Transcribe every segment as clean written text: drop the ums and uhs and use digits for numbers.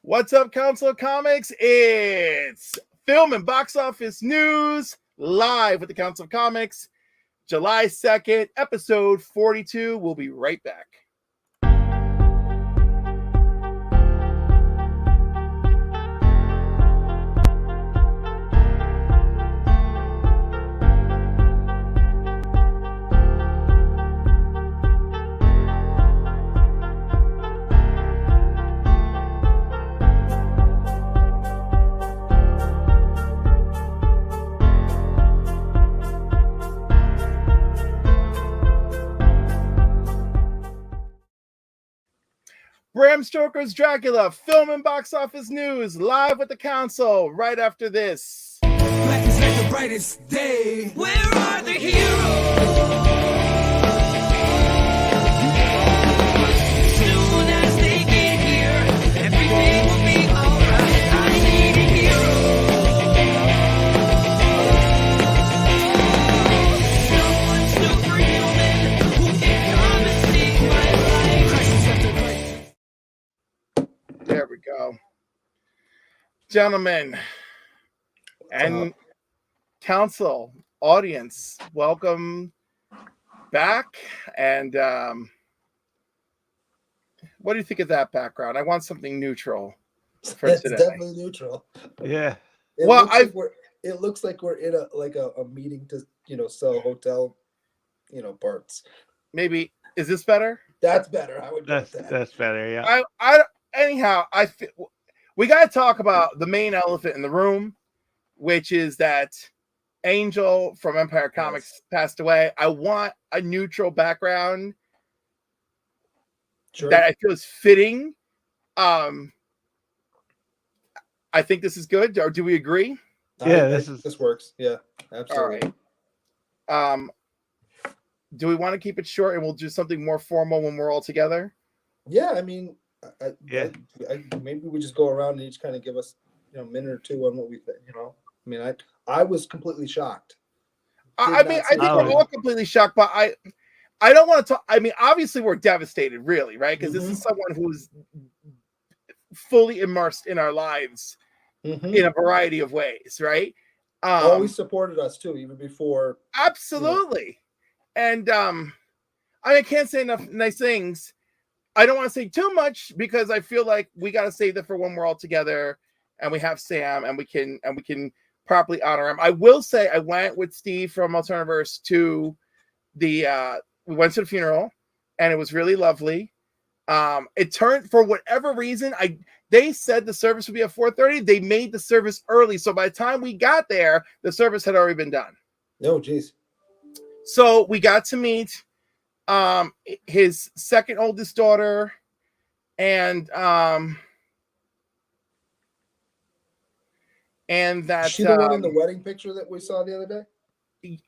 What's up, Council of Comics? It's film and box office news live with the Council of Comics, July 2nd, episode 42. We'll be right back. Bram Stoker's Dracula, film and box office news, live with the council, right after this. Black is like the brightest day. Where are the heroes? Soon as they get here, everything will be alright. I need a hero. Someone superhuman who can come and save my life. Crisis after crisis. There we go. Gentlemen and council, audience, welcome back. And what do you think of that background? I want something neutral for It's today. definitely neutral. Yeah. It looks like we're in a meeting to sell hotel parts. Maybe, is this better? That's better. I would go with that. That's better. Yeah. Anyhow, we got to talk about the main elephant in the room, which is that Angel from Empire Comics passed away. I want a neutral background Sure. that I feel is fitting. I think this is good. Or do we agree? Yeah, This works. Yeah, absolutely. All right. Do we want to keep it short and we'll do something more formal when we're all together? Yeah, I mean, Yeah. maybe we just go around and each kind of give us a minute or two on what we think. I mean, I was completely shocked. I think we're all completely shocked, but I don't want to talk. I mean, obviously we're devastated, really, right? Because this is someone who's fully immersed in our lives in a variety of ways, right? Always supported us too, even before. Absolutely. And I can't say enough nice things. I don't want to say too much because I feel like we got to save that for when we're all together and we have Sam and we can properly honor him. I will say I went with Steve from Alternaverse to we went to the funeral and it was really lovely. It turned, for whatever reason, they said the service would be at 4:30. They made the service early, so by the time we got there, the service had already been done. No, geez. So we got to meet his second oldest daughter, and that Is she the one in the wedding picture that we saw the other day?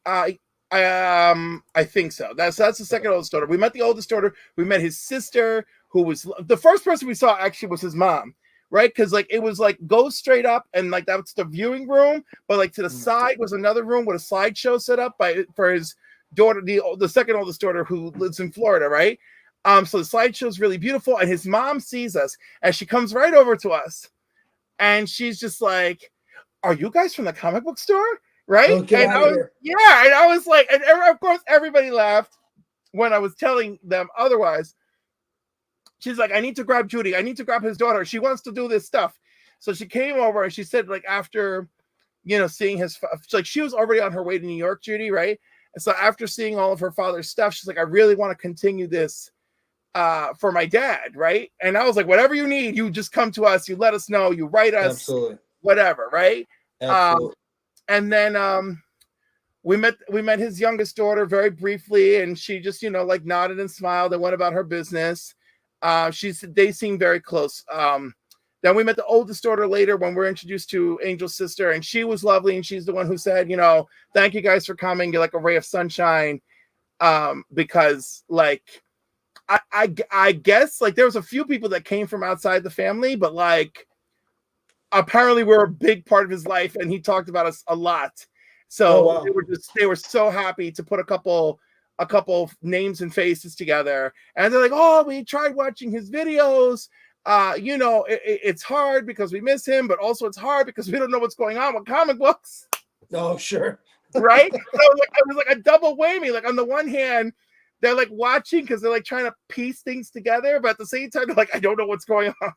I think so. That's the second oldest daughter. We met the oldest daughter. We met his sister, who was the first person we saw. Actually, was his mom, right? Because it was go straight up, and that's the viewing room. But to the side was another room with a slideshow set up for his daughter, the second oldest daughter, who lives in Florida, right? So the slideshow is really beautiful, and his mom sees us, and she comes right over to us, and she's just like, "Are you guys from the comic book store?" Right? And I was like, and of course everybody laughed when I was telling them otherwise. She's like, "I need to grab Judy. I need to grab his daughter. She wants to do this stuff." So she came over and she said, after, seeing his, she was already on her way to New York, Judy, right? And so after seeing all of her father's stuff, she's like, "I really want to continue this for my dad," right? And I was like, "Whatever you need, you just come to us. You let us know. You write us, Absolutely. Whatever, right?" Absolutely. And then we met his youngest daughter very briefly, and she just nodded and smiled and went about her business. They seemed very close. Then we met the oldest daughter later when we were introduced to Angel's sister, and she was lovely, and she's the one who said, "Thank you guys for coming. You're like a ray of sunshine." Because I guess there was a few people that came from outside the family, but apparently we're a big part of his life, and he talked about us a lot. So they were so happy to put a couple names and faces together, and they're like, "Oh, we tried watching his videos. it's hard because we miss him, but also it's hard because we don't know what's going on with comic books. Oh, sure. Right? So it was like a double whammy. Like on the one hand, they're like watching because they're like trying to piece things together, but at the same time, they're like, I don't know what's going on.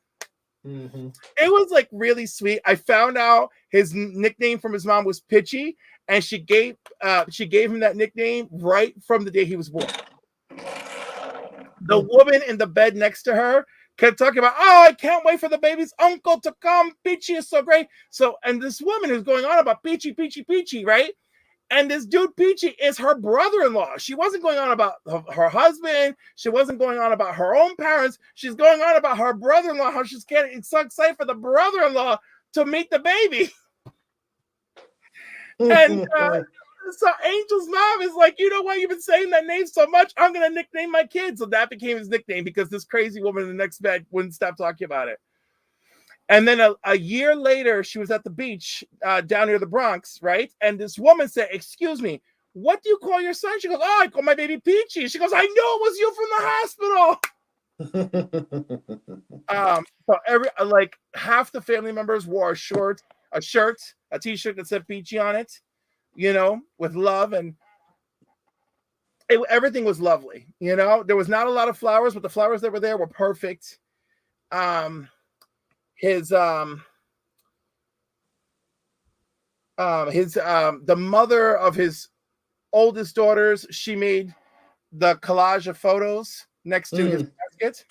Mm-hmm. It was like really sweet. I found out his nickname from his mom was Pitchy, and she gave him that nickname right from the day he was born. The woman in the bed next to her kept talking about, oh, I can't wait for the baby's uncle to come. Peachy is so great. So, and this woman is going on about Peachy, Peachy, Peachy, right? And this dude Peachy is her brother-in-law. She wasn't going on about her husband. She wasn't going on about her own parents. She's going on about her brother-in-law, how she's getting so excited for the brother-in-law to meet the baby. And so Angel's mom is like, you know what? You've been saying that name so much. I'm going to nickname my kid. So that became his nickname because this crazy woman in the next bed wouldn't stop talking about it. And then a year later, she was at the beach down near the Bronx, right? And this woman said, excuse me, what do you call your son? She goes, oh, I call my baby Peachy. She goes, I know it was you from the hospital. So like half the family members wore a shirt, a t-shirt that said Peachy on it, with love, and everything was lovely. There was not a lot of flowers, but the flowers that were there were perfect. The mother of his oldest daughters, she made the collage of photos next to his casket.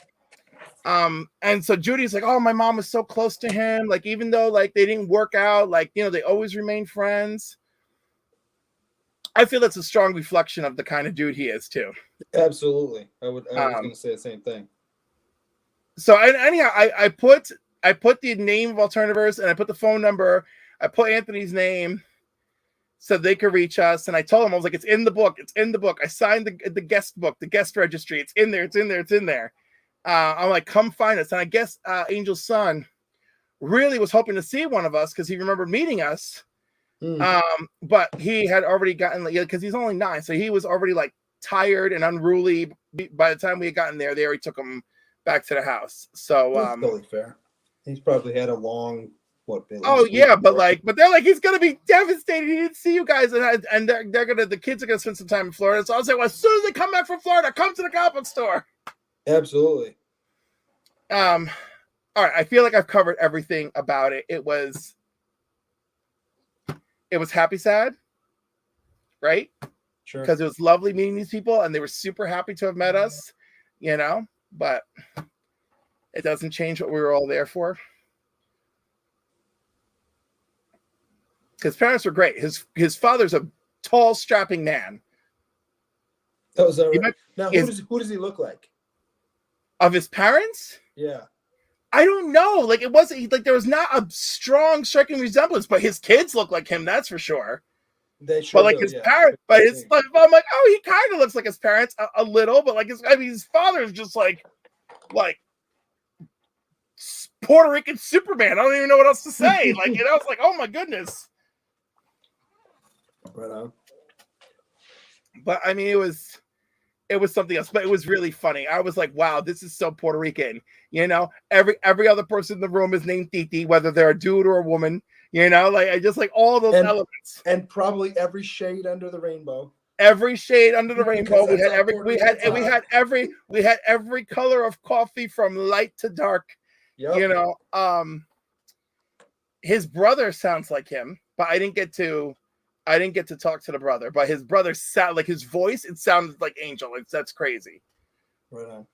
And so Judy's like, oh, my mom was so close to him. Like, even though like they didn't work out, like, they always remained friends. I feel that's a strong reflection of the kind of dude he is too. Absolutely. I was going to say the same thing. So anyhow, I put the name of Alternativerse and I put the phone number. I put Anthony's name so they could reach us. And I told him, I was like, it's in the book. It's in the book. I signed the guest book, the guest registry. It's in there. It's in there. It's in there. I'm like, come find us. And I guess Angel's son really was hoping to see one of us because he remembered meeting us. But he had already gotten, because he's only 9. So he was already like tired and unruly. By the time we had gotten there, they already took him back to the house. So that's totally fair. He's probably had a long but they're like, he's gonna be devastated. He didn't see you guys, and the kids are gonna spend some time in Florida. So I was like, well, as soon as they come back from Florida, come to the comic book store. Absolutely. All right, I feel like I've covered everything about it. It was happy, sad, right? Sure. Because it was lovely meeting these people, and they were super happy to have met us, but it doesn't change what we were all there for. His parents were great. His father's a tall, strapping man. Oh, is that right? Now, who does he look like? Of his parents? Yeah. I don't know. Like, it wasn't like there was not a strong, striking resemblance, but his kids look like him. That's for sure. They sure but like do, his yeah. parents, but it's like, I'm like, oh, he kind of looks like his parents a little, but like his father is just like Puerto Rican Superman. I don't even know what else to say. Like, it's like, oh my goodness. Right on. But I mean, it was something else, but it was really funny. I was like, wow, this is so Puerto Rican. Every other person in the room is named Titi, whether they're a dude or a woman. Like I just like all those elements. And probably every shade under the rainbow. Every shade under the rainbow. We had every color of coffee from light to dark. Yep. His brother sounds like him, but I didn't get to talk to the brother, but his brother sound like his voice. It sounded like Angel. That's crazy. Right on.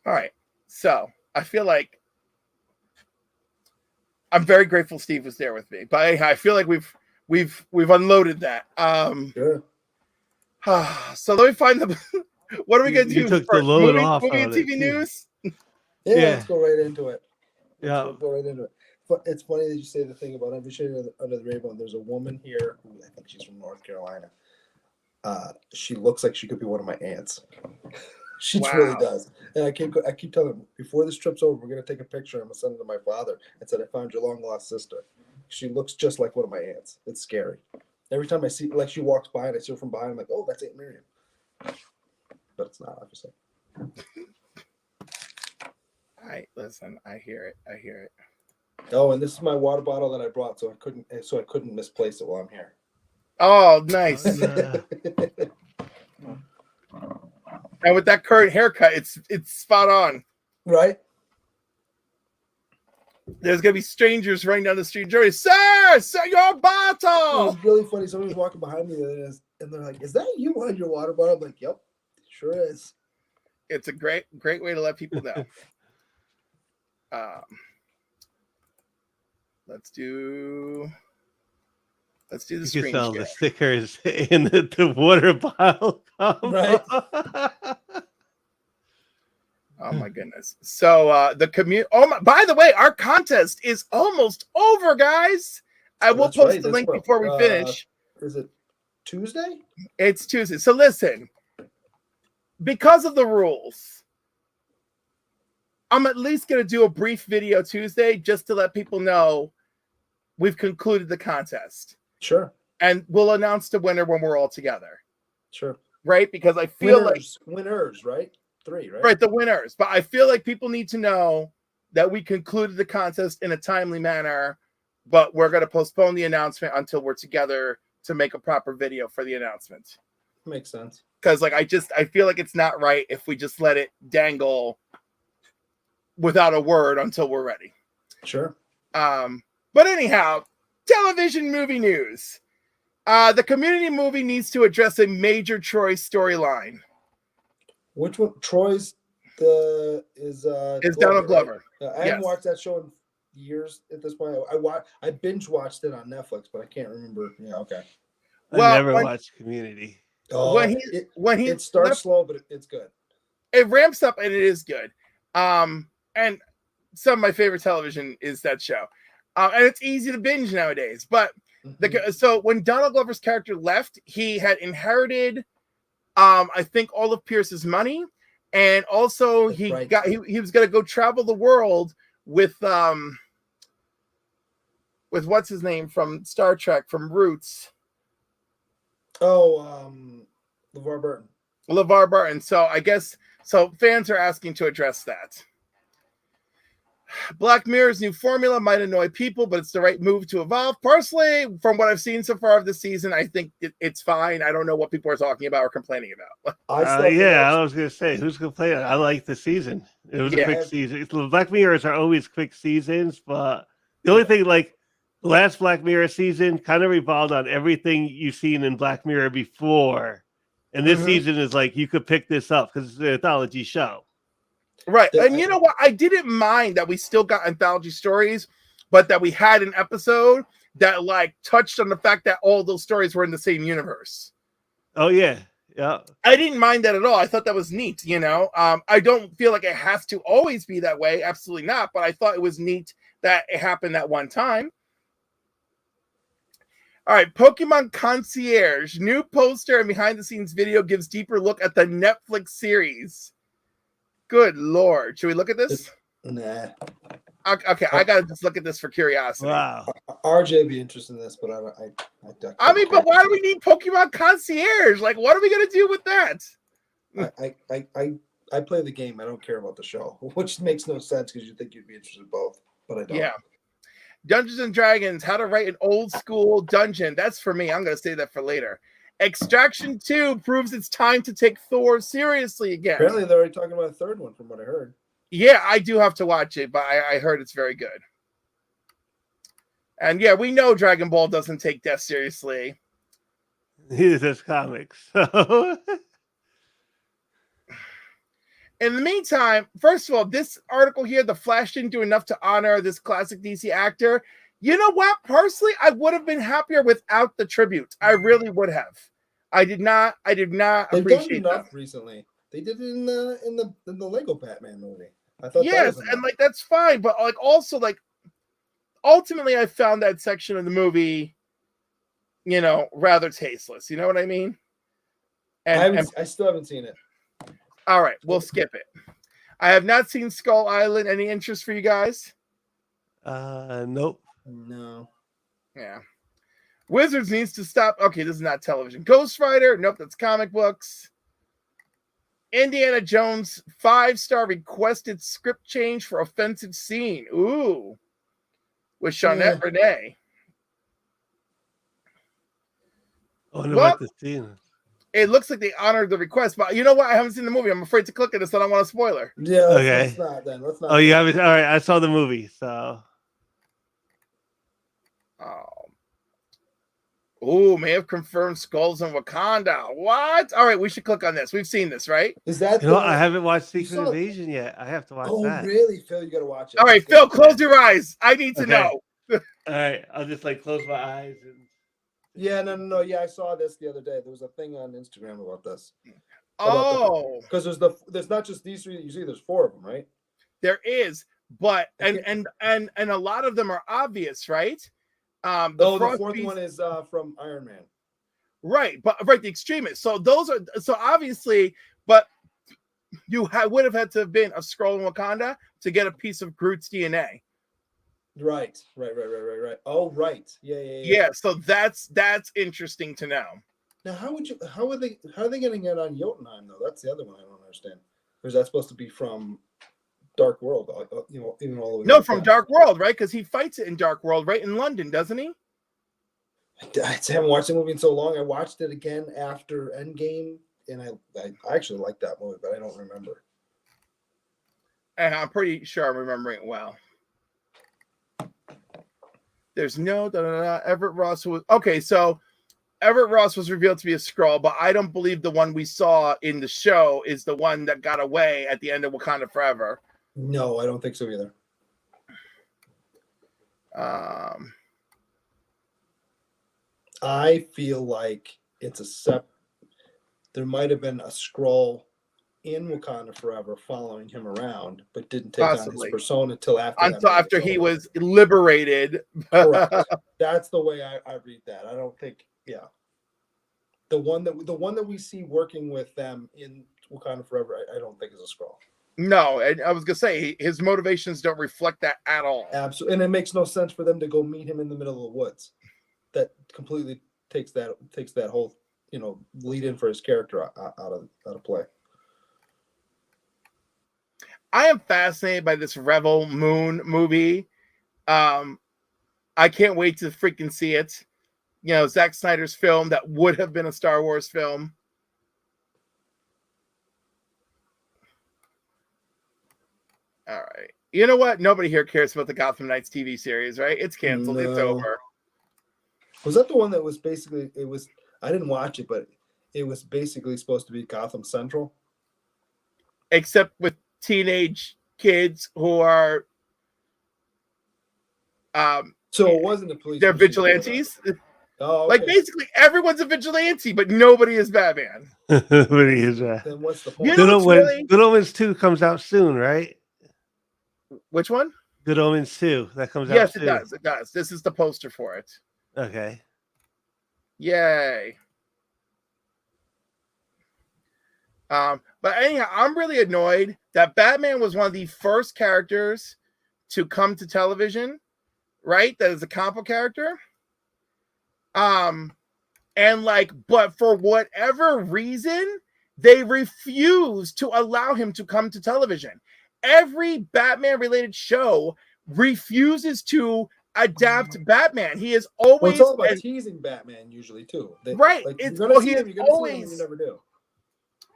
All right. So I feel like I'm very grateful Steve was there with me, but I feel like we've unloaded that. Sure. So let me find the. What are we gonna do? You took the load off. Movie and TV news. Yeah, let's go right into it. Yeah. Go right into it. But it's funny that you say the thing about every shade under the rainbow. There's a woman here who I think she's from North Carolina. She looks like she could be one of my aunts. She really does. And I keep telling her, before this trip's over, we're gonna take a picture. I'm gonna send it to my father and said, I found your long lost sister. She looks just like one of my aunts. It's scary. Every time I see, like, she walks by and I see her from behind, I'm like, oh, that's Aunt Miriam. But it's not, obviously. Listen. I hear it. I hear it. Oh, and this is my water bottle that I brought, so I couldn't misplace it while I'm here. Oh, nice. Yeah. And with that current haircut, it's spot on. Right? There's gonna be strangers running down the street, Joey. Sir, your It bottle. was really funny. Somebody was walking behind me the other day, and they're like, "Is that you on your water bottle?" I'm like, "Yep, sure is." It's a great way to let people know. Let's do the You can screen sell share. the stickers in the water bottle combo. Right. Oh my goodness. So the community. Oh my! By the way, our contest is almost over, guys. I will That's post right. the That's link what, before we finish. Is it Tuesday? It's Tuesday. So listen, because of the rules, I'm at least going to do a brief video Tuesday just to let people know we've concluded the contest. Sure. And we'll announce the winner when we're all together. Sure. Right? Because I feel Winners, right? 3, right? right, the winners. But I feel like people need to know that we concluded the contest in a timely manner, but we're going to postpone the announcement until we're together to make a proper video for the announcement. Makes sense. Because I feel like it's not right if we just let it dangle without a word until we're ready. Sure. But anyhow, television movie news. The Community movie needs to address a major Troy storyline. Which one? Troy's is Donald Glover. Right? I haven't watched that show in years at this point. I binge watched it on Netflix, but I can't remember. Yeah, okay. I never watched Community. Oh, it starts slow, but it's good. It ramps up and it is good. And some of my favorite television is that show. And it's easy to binge nowadays. But so when Donald Glover's character left, he had inherited I think all of Pierce's money, and also he was going to go travel the world with what's his name from Star Trek, from Roots. Oh, LeVar Burton. So I guess fans are asking to address that. Black Mirror's new formula might annoy people, but it's the right move to evolve. Personally, from what I've seen so far of this season, I think it's fine. I don't know what people are talking about or complaining about. I was going to say, who's complaining? I like the season. It was a quick season. Black Mirrors are always quick seasons, but the only thing, like, the last Black Mirror season kind of revolved on everything you've seen in Black Mirror before. And this season is like, you could pick this up because it's an anthology show. Right. And you know what? I didn't mind that we still got anthology stories, but that we had an episode that like touched on the fact that all those stories were in the same universe. Oh, yeah. Yeah. I didn't mind that at all. I thought that was neat, you know. I don't feel like it has to always be that way. Absolutely not. But I thought it was neat that it happened that one time. All right, Pokemon Concierge. New poster and behind-the-scenes video gives deeper look at the Netflix series. Good Lord. Should we look at this? Nah. Okay, I got to just look at this for curiosity. Wow. RJ would be interested in this, but I mean, but why do we need Pokemon Concierge? Like, what are we going to do with that? I play the game. I don't care about the show, which makes no sense because you think you'd be interested in both, but I don't. Yeah. Dungeons and Dragons, how to write an old school dungeon. That's for me. I'm going to say that for later. Extraction 2 proves it's time to take Thor seriously again. Apparently, they're already talking about a third one from what I heard. Yeah, I do have to watch it, but I heard it's very good. And yeah, we know Dragon Ball doesn't take death seriously. He does comics. So. In the meantime, first of all, this article here, The Flash didn't do enough to honor this classic DC actor. You know what? Personally, I would have been happier without the tribute. I really would have. I did not They've appreciate done enough that. Recently. They did it in the Lego Batman movie. I thought yes, and like that's fine, but like also like ultimately I found that section of the movie, you know, rather tasteless. You know what I mean? And I still haven't seen it. All right, we'll skip it. I have not seen Skull Island. Any interest for you guys? Nope. No. Yeah. Wizards needs to stop. Okay, this is not television. Ghost Rider. Nope, that's comic books. Indiana Jones 5-star requested script change for offensive scene. Ooh. With Shawnette Renee. I wonder Well, what the scene. it looks like they honored the request, but you know what? I haven't seen the movie. I'm afraid to click it, so I don't want to spoiler. Yeah, Okay. let's not then. Let's not. Oh, you haven't. All right, I saw the movie, so. Oh, may have confirmed skulls in Wakanda. What? All right, we should click on this. We've seen this, right? Is that You know, I haven't watched Secret saw- Invasion yet. I have to watch Oh, that. really, Phil? You got to watch it. All right, It's Phil, good. close your eyes. I need to Okay. know. All right, I'll just like close my eyes and. Yeah, no. Yeah, I saw this the other day. There was a thing on Instagram about this. Oh, Because there's not just these 3 that you see. There's 4 of them, right? there is, but Okay. and a lot of them are obvious, right? The Frost 4th Beast- one is from Iron Man. right, but right, the extremists. So those are so obviously, but you would have had to have been a Skrull in Wakanda to get a piece of Groot's DNA. Right. Oh, right. Yeah, so that's interesting to know. Now, how are they getting it on Jotunheim though? That's the other one I don't understand. Or is that supposed to be from Dark World? Even all the way. No, back from then? Dark World, right? Because he fights it in Dark World, right in London, doesn't he? I haven't watched the movie in so long. I watched it again after Endgame, and I actually like that movie, but I don't remember. And I'm pretty sure I'm remembering it well. There's no Everett Ross was okay. So Everett Ross was revealed to be a Skrull, but I don't believe the one we saw in the show is the one that got away at the end of Wakanda Forever. No, I don't think so either. I feel like it's there might have been a Skrull in Wakanda Forever following him around, but didn't take on Possibly. his persona until after. Until after he was liberated. Correct. That's the way I read that. I don't think, yeah. The one that we see working with them in Wakanda Forever, I don't think is a Skrull. No, and I was gonna say his motivations don't reflect that at all. Absolutely, and it makes no sense for them to go meet him in the middle of the woods. That completely takes that whole lead in for his character out of play. I am fascinated by this Rebel Moon movie. I can't wait to freaking see it. Zack Snyder's film that would have been a Star Wars film. All right. You know what? Nobody here cares about the Gotham Knights TV series, right? It's canceled. It's No. over. Was that the one that was basically, I didn't watch it, but it was basically supposed to be Gotham Central? Except with teenage kids who are so it wasn't a police. they're vigilantes. Oh, Like okay. basically everyone's a vigilante, but nobody is Batman. Nobody is that. Then what's the point? You know what's really- Good Omens 2 comes out soon, right? Which one? Good Omens 2. That comes out Yes, soon. it does. It does. This is the poster for it. Okay. Yay. But anyhow, I'm really annoyed that Batman was one of the first characters to come to television, right? That is a comic book character. But for whatever reason, they refuse to allow him to come to television. Every Batman related show refuses to adapt Batman. He is always Well, it's all about teasing Batman usually too. Right. Like, It's you're gonna see he him, is you're gonna see him, always you never do.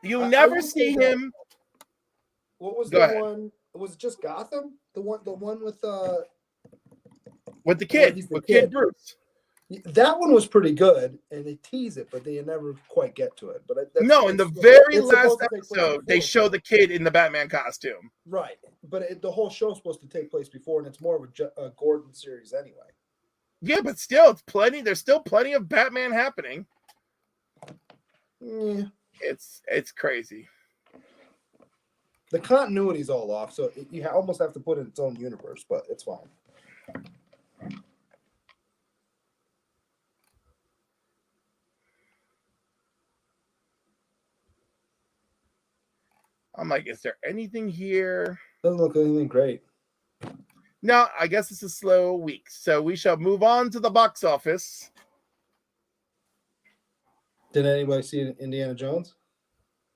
you I never would see say that- him. What was Go the ahead. one? Was it just Gotham? The one with With the kid, he's the with Kid kid. Bruce. that one was pretty good, and they tease it, but they never quite get to it. But No, in the very it's last supposed to take place episode, they before. show the kid in the Batman costume. Right, but the whole show's supposed to take place before, and it's more of a Gordon series anyway. Yeah, but still, it's plenty. There's still plenty of Batman happening. Yeah. It's crazy. The continuity's all off, so you almost have to put it in its own universe, but it's fine. I'm like, is there anything here? Doesn't look anything great. No, I guess it's a slow week. So we shall move on to the box office. Did anybody see Indiana Jones?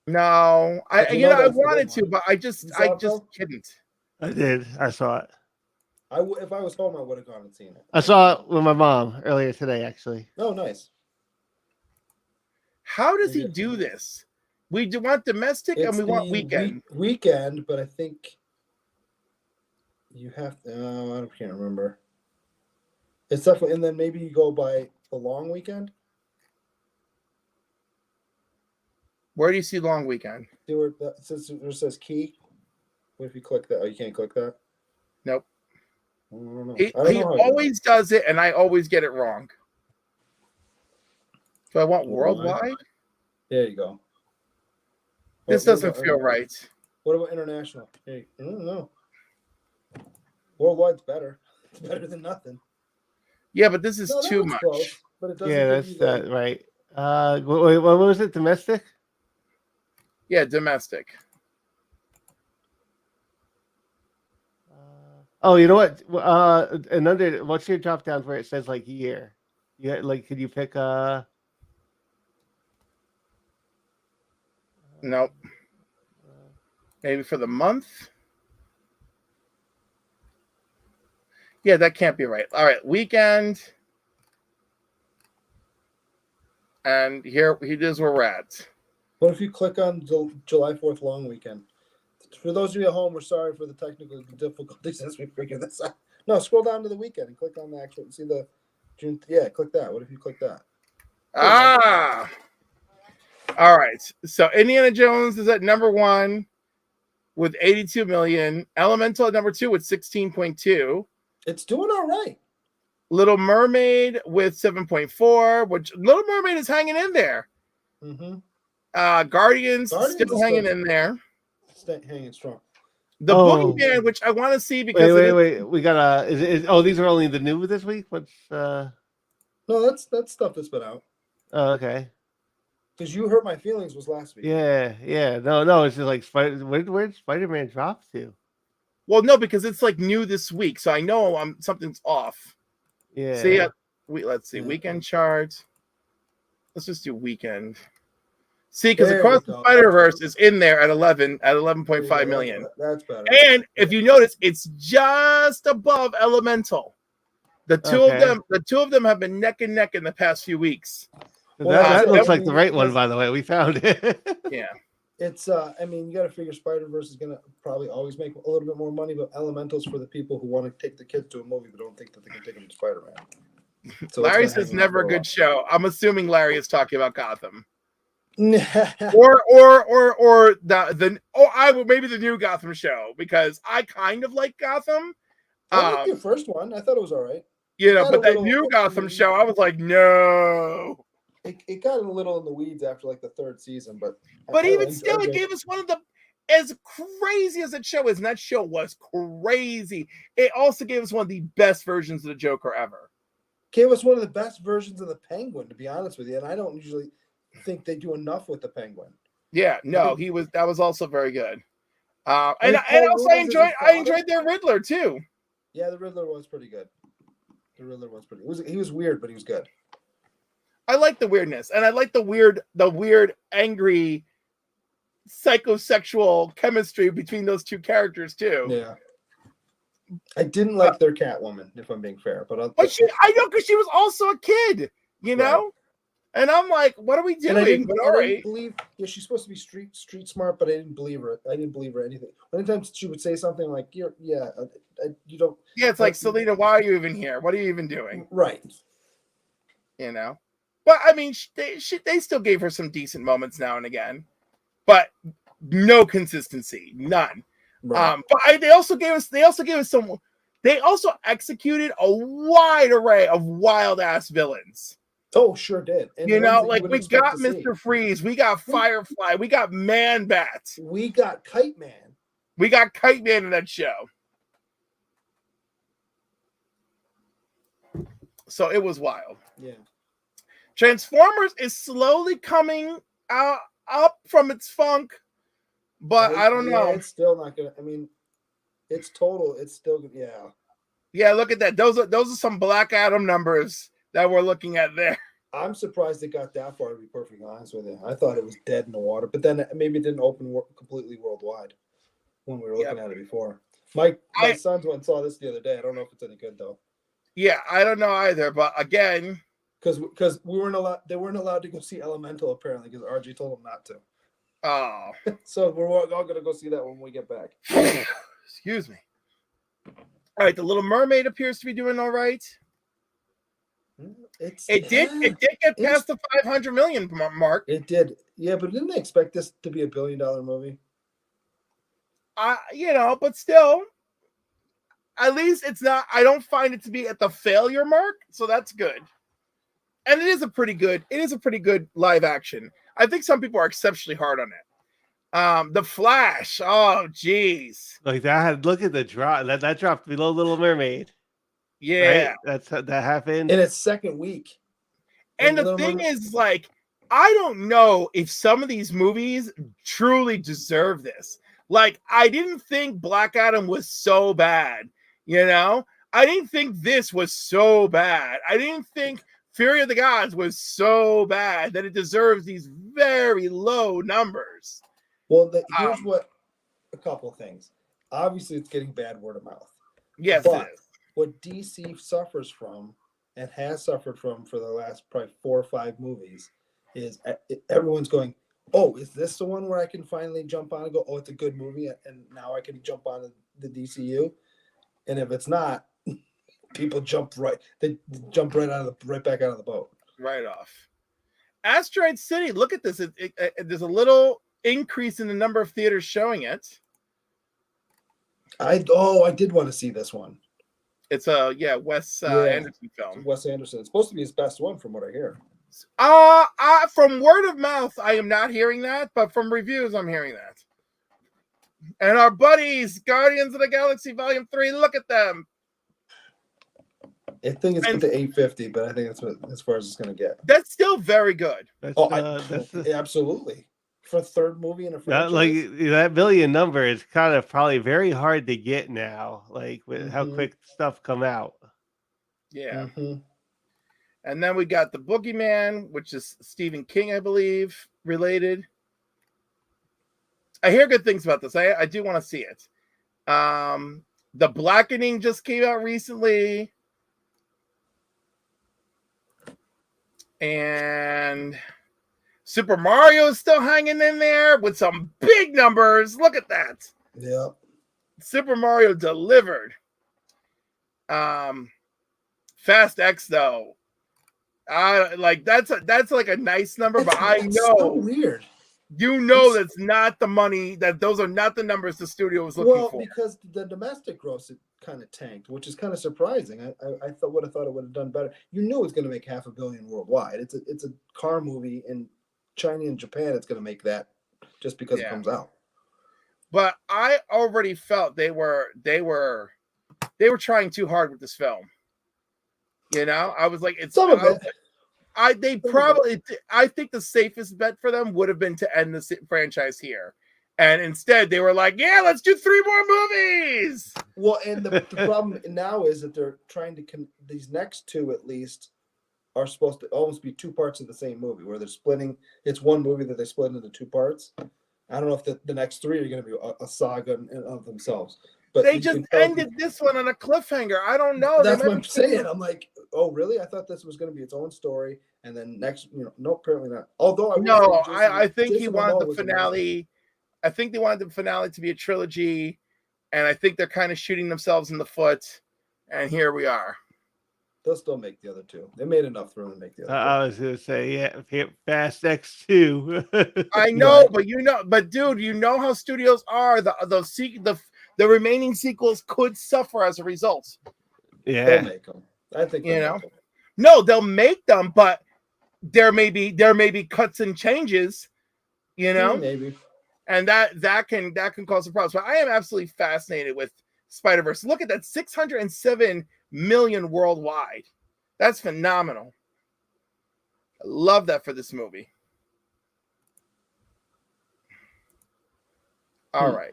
No, But I that's the wanted good to, one. but I You just saw it, Phil? couldn't. I did. I saw it. If I was home, I would have gone and seen it. I saw it with my mom earlier today, actually. Oh, nice. How does he Maybe- do this? We do want domestic and It's we want the weekend. weekend, but I think you have to. I can't remember. It's definitely, and then maybe you go by the long weekend. Where do you see long weekend? See where that says key. What if you click that? Oh, you can't click that. Nope. I don't know. He I don't know how always does it, and I always get it wrong. So I want Worldwide? worldwide. There you go. This What doesn't about feel right. What about international? Hey, I don't know. Worldwide's better. It's better than nothing. Yeah, but this is No, that too one's much. close, but it doesn't. Yeah, give that's you the- right. What was it? Domestic? Yeah, domestic. Oh, you know what? And under what's your drop down where it says like year? Yeah, like could you pick Nope. Maybe for the month. Yeah, that can't be right. All right, weekend. And here is where we're at. What if you click on July 4th long weekend? For those of you at home, we're sorry for the technical difficulties as we figure this out. No, scroll down to the weekend and click on the actual. See the June. Yeah, click that. What if you click that? Ah. All right. So Indiana Jones is at number 1 with 82 million. Elemental at number 2 with 16.2. It's doing all right. Little Mermaid with 7.4, which Little Mermaid is hanging in there. Mm-hmm. Guardians Guardians still is hanging still- in there. Hanging strong. The Oh. Boogeyman, which I want to see because wait. We got oh, these are only the new this week? What's No, that's stuff that's been out. Oh, okay. Because You Hurt My Feelings was last week. Yeah. No, it's just like where'd Spider-Man drop to? well, no, because it's like new this week, so I know something's off. Yeah. See, let's see, Yeah. weekend chart. Let's just do weekend. See, because There Across we the go. Spider-Verse is in there at 11 at There you 11.5 go. million. That's better. And if you notice, it's just above Elemental. The two of them have been neck and neck in the past few weeks. Well, that that's looks it. like I the mean, right one, because- by the way. We found it. Yeah. It's I mean, you got to figure Spider-Verse is gonna probably always make a little bit more money, but Elemental's for the people who want to take the kids to a movie but don't think that they can take them to Spider-Man. So Larry it's gonna says hang never a for good show. I'm assuming Larry is talking about Gotham. while. or maybe the new Gotham show, because I kind of like Gotham. I like the first one. I thought it was all right. Got But a that little- new Gotham show, I was like, no. It got a little in the weeds after like the third season, but But I even enjoyed still, it gave us one of the, as crazy as that show is, and that show was crazy, it also gave us one of the best versions of the Joker ever. Gave us one of the best versions of the Penguin, to be honest with you. And I don't usually think they do enough with the Penguin. Yeah, no, that was also very good. I And mean, I Paul also Rubens is his I father. enjoyed their Riddler too. Yeah, the Riddler was pretty good. He was weird, but he was good. I like the weirdness, and I like the weird, angry, psychosexual chemistry between those two characters too. Yeah. I didn't like their Catwoman, if I'm being fair, but I know, because she was also a kid, you know. Right. And I'm like, what are we doing? And I didn't right. believe. Yeah, she's supposed to be street smart, but I didn't believe her. I didn't believe her anything. Anytime she would say something like, you don't." Yeah, it's like, Selena, why are you even here? What are you even doing? Right. You know. But I mean, they still gave her some decent moments now and again, but no consistency, none. Right. But they also executed a wide array of wild ass villains. Oh, sure did. And You ones know, that like would we expect got to see. Mr. Freeze, we got Firefly, we got Man Bat, We got Kite Man. we got Kite Man in that show. So it was wild. Yeah. Transformers is slowly coming up from its funk, but I don't know. It's still not gonna. I mean, it's total. It's still. Yeah. Yeah, look at that. Those are some Black Adam numbers that we're looking at there. I'm surprised it got that far. To be perfectly honest with you, I thought it was dead in the water. But then maybe it didn't open completely worldwide when we were looking at it before. My sons went and saw this the other day. I don't know if it's any good though. Yeah, I don't know either. But again, because they weren't allowed to go see Elemental apparently because RJ told them not to. oh, So we're all going to go see that when we get back. excuse me. All right, The Little Mermaid appears to be doing all right. It did get past the 500 million mark. It did, yeah, but didn't they expect this to be a $1 billion movie? But still, at least it's not. I don't find it to be at the failure mark, so that's good. And it is a pretty good live action. I think some people are exceptionally hard on it. The Flash. Oh, geez. Like that. Look at the drop. That dropped below Little Mermaid. Yeah, right? That happened in its second week. And the thing is, like, I don't know if some of these movies truly deserve this. Like, I didn't think Black Adam was so bad. I didn't think this was so bad. I didn't think Fury of the Gods was so bad that it deserves these very low numbers. Well, here's a couple of things. Obviously, it's getting bad word of mouth. Yes, but it is. What DC suffers from and has suffered from for the last probably 4 or 5 movies is everyone's going, oh, is this the one where I can finally jump on and go, oh, it's a good movie, and now I can jump on the DCU? And if it's not, people jump right back out of the boat. Right off. Asteroid City, look at this. There's a little increase in the number of theaters showing it. I did want to see this one. It's a Wes Anderson film. Wes Anderson. It's supposed to be his best one, from what I hear. From word of mouth, I am not hearing that, but from reviews, I'm hearing that. And our buddies, Guardians of the Galaxy Volume 3, look at them. I think it's to 850, but I think that's what as far as it's going to get. That's still very good. Absolutely. For a third movie in a franchise. That billion number is kind of probably very hard to get now, like with how quick stuff come out. Yeah. Mm-hmm. And then we got The Boogeyman, which is Stephen King, I believe, related. I hear good things about this. I do want to see it. The Blackening just came out recently. And Super Mario is still hanging in there with some big numbers. Look at that. Yeah. Super Mario delivered. Fast X though. That's like a nice number, but I know so weird. That's not the money, that those are not the numbers the studio was looking for. Well, because the domestic gross kind of tanked, which is kind of surprising. I would have thought it would have done better. You knew it was going to make $500 million worldwide. It's a car movie in China and Japan. It's going to make that just because it comes out. But I already felt they were trying too hard with this film. I was like, it's some of it. I think the safest bet for them would have been to end the franchise here. And instead they were like, yeah, let's do 3 more movies. Well, and the problem now is that they're trying to these next 2 at least are supposed to almost be 2 parts of the same movie, where they're splitting. It's one movie that they split into 2 parts. I don't know if the next 3 are going to be a saga of themselves. But they just ended this one on a cliffhanger. I don't know. That's what I'm saying. I'm like, oh, really? I thought this was going to be its own story, and then next, no, apparently not. Although I think he wanted the finale. I think they wanted the finale to be a trilogy, and I think they're kind of shooting themselves in the foot. And here we are. They'll still make the other 2. They made enough for them to make the other 2. I was going to say, Fast X2. I know, but dude, you know how studios are. The remaining sequels could suffer as a result. Yeah, they'll make them. I think No, they'll make them, but there may be cuts and changes. Maybe, and that can cause a problem. So I am absolutely fascinated with Spider-Verse. Look at that, 607 million worldwide. That's phenomenal. I love that for this movie. All right.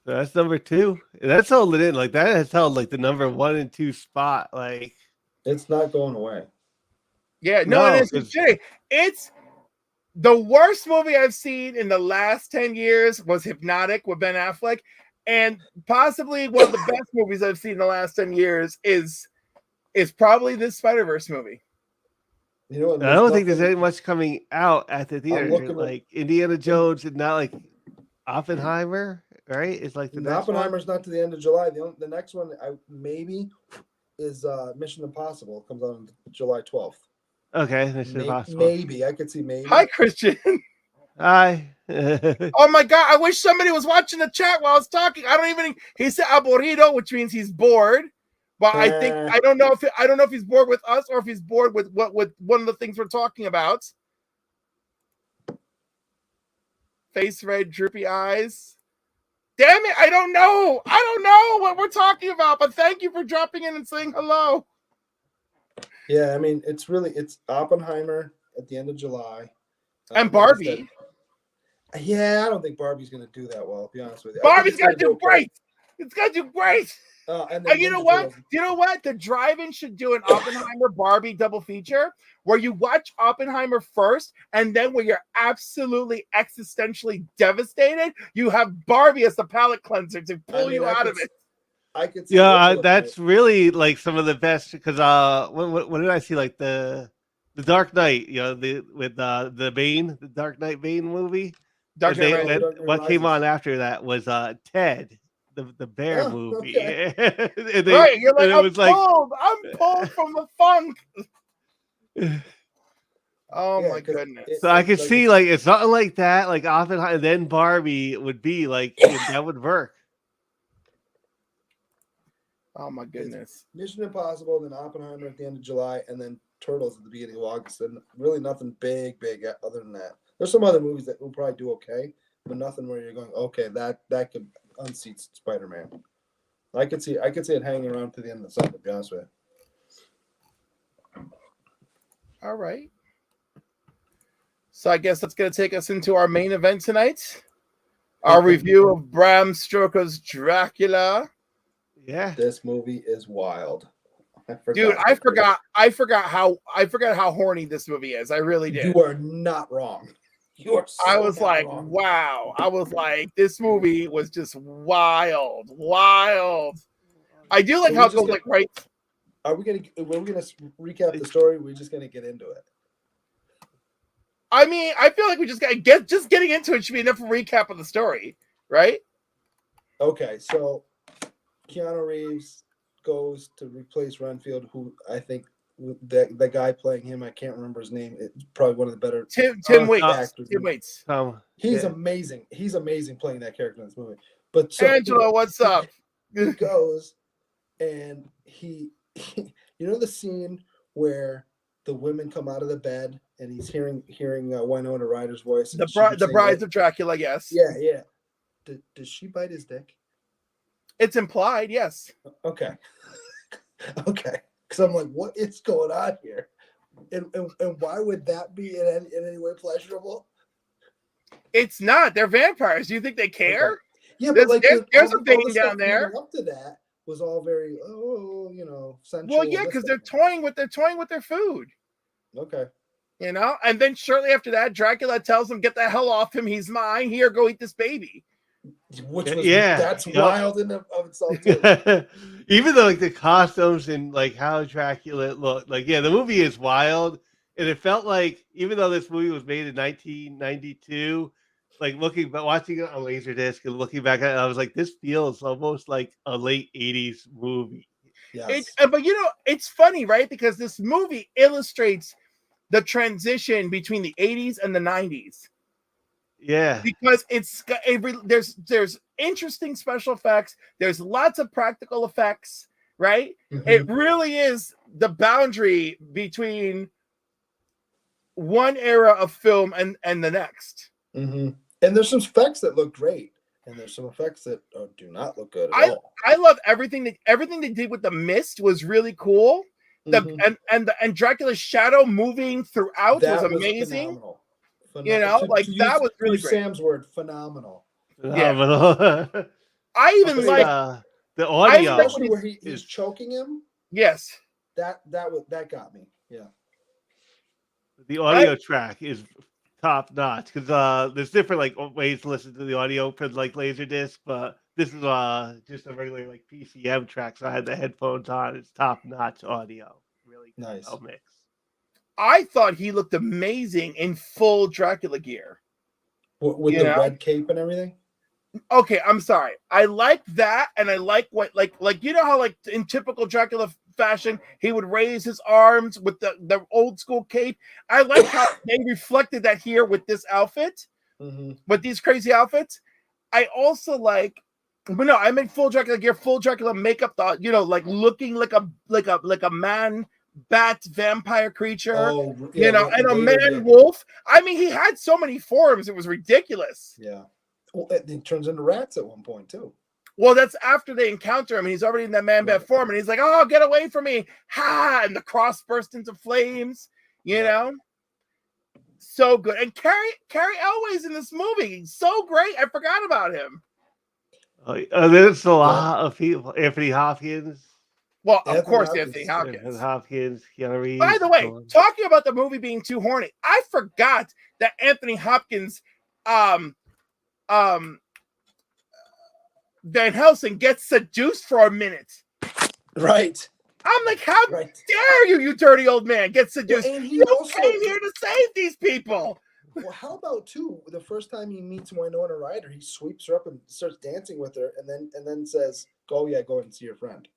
So that's number 2. That's holding in. Like, that has held like the number 1 and 2 spot. Like, it's not going away. Yeah, No, it's shitty. It's the worst movie I've seen in the last 10 years was Hypnotic with Ben Affleck, and possibly one of the best movies I've seen in the last 10 years is probably this Spider-Verse movie. You know what? I don't think there's any much coming out at the theater. looking Like Indiana Jones and not like Oppenheimer, right? It's like the next one. Oppenheimer's not to the end of July. The next one maybe is Mission Impossible. It comes out on July 12th. Okay, Mission Impossible. Maybe I could see maybe. Hi, Christian. Hi. Oh my god! I wish somebody was watching the chat while I was talking. I don't even. He said aburrido, which means he's bored. But I think I don't know if he's bored with us or if he's bored with with one of the things we're talking about. Face red, droopy eyes. Damn it! I don't know. I don't know what we're talking about. But thank you for dropping in and saying hello. Yeah, I mean it's Oppenheimer at the end of July, and Barbie. Yeah, I don't think Barbie's going to do that well. To be honest with you, Barbie's going to do great. It's going to do great. And you know what? You know what? The drive-in should do an Oppenheimer Barbie double feature where you watch Oppenheimer first, and then when you're absolutely existentially devastated, you have Barbie as the palate cleanser to pull you out of it. I could see that's really like some of the best because when did I see like the Dark Knight? You know, with the Bane, the Dark Knight Bane movie. What came on after that was Ted. The bear movie. Okay. Right, you're like, I'm pulled from the funk. Oh my goodness. So I could see like it's something like that, like Oppenheimer, then Barbie would be like that would work. Oh my goodness. Mission Impossible, then Oppenheimer at the end of July, and then Turtles at the beginning of August. And really nothing big other than that. There's some other movies that will probably do okay, but nothing where you're going, okay, that could unseat Spider-Man. I could see it hanging around to the end of the summer, to be honest with you. All right. So I guess that's going to take us into our main event tonight. Our review of Bram Stoker's Dracula. Yeah. This movie is wild. I forgot how horny this movie is. I really did. You are not wrong. I was like, wow. I was like, this movie was just wild. I do like how it goes like right. Are we gonna recap the story? We're just gonna get into it. I mean, I feel like we just gotta getting into it should be enough for a recap of the story, right? Okay, so Keanu Reeves goes to replace Renfield, who I think the guy playing him, I can't remember his name. It's probably one of the better Tim Waits. actors. Tim Waits. He's amazing. He's amazing playing that character in this movie. But Angela, what's up? He goes and he you know the scene where the women come out of the bed and he's hearing Winona Ryder's voice. The Brides of Dracula, yes. Yeah. Does she bite his dick? It's implied, yes. Okay. Because I'm like, what is going on here? And why would that be in any way pleasurable? It's not. They're vampires. Do you think they care? Okay. Yeah, but like there's a thing down there. Up to that was all very sensual. Well, yeah, because they're toying with their food. Okay. And then shortly after that, Dracula tells him, "Get the hell off him. He's mine. Here, go eat this baby." Which was that's wild in of itself too. Even though like the costumes and like how Dracula looked, like the movie is wild, and it felt like even though this movie was made in 1992, like watching it on Laserdisc and looking back at it, I was like, this feels almost like a late 80s movie. Yes. But it's funny, right? Because this movie illustrates the transition between the 80s and the 90s. Yeah, because there's interesting special effects. There's lots of practical effects, right? Mm-hmm. It really is the boundary between one era of film and the next. Mm-hmm. And there's some effects that look great, and there's some effects that do not look good at all. I love everything they did with the mist was really cool. And Dracula's shadow moving throughout was amazing. Phenomenal. That was really great. Sam's word, phenomenal. Yeah. I even like the audio, especially where he's choking him. Yes, that got me. Yeah. The audio track is top notch because there's different like ways to listen to the audio for like Laserdisc, but this is just a regular like PCM track. So I had the headphones on. It's top notch audio. Really good, Nice. well mixed. I thought he looked amazing in full Dracula gear. With the red cape and everything. Okay, I'm sorry. I like that, and I like what like you know how like in typical Dracula fashion he would raise his arms with the old school cape. I like how they reflected that here with this outfit, with these crazy outfits. I also like, but no, I meant full Dracula gear, full Dracula makeup. Thought like looking like a man bat vampire creature, and a man wolf. I mean, he had so many forms; it was ridiculous. Yeah. Well, it turns into rats at one point too. Well, that's after they encounter him, and he's already in that man-bat form, and he's like, "Oh, get away from me!" Ha! And the cross burst into flames. You know, so good. And Carrie Elway's in this movie, so great. I forgot about him. There's a lot of people. Anthony Hopkins. Well, of course, Anthony Hopkins. Keanu Reeves. By the way, talking about the movie being too horny, I forgot that Anthony Hopkins, Van Helsing gets seduced for a minute. Right. I'm like, how dare you dirty old man, get seduced? Well, you came here to save these people. Well, how about too? The first time he meets Winona Ryder, he sweeps her up and starts dancing with her, and then says, "Go and see your friend."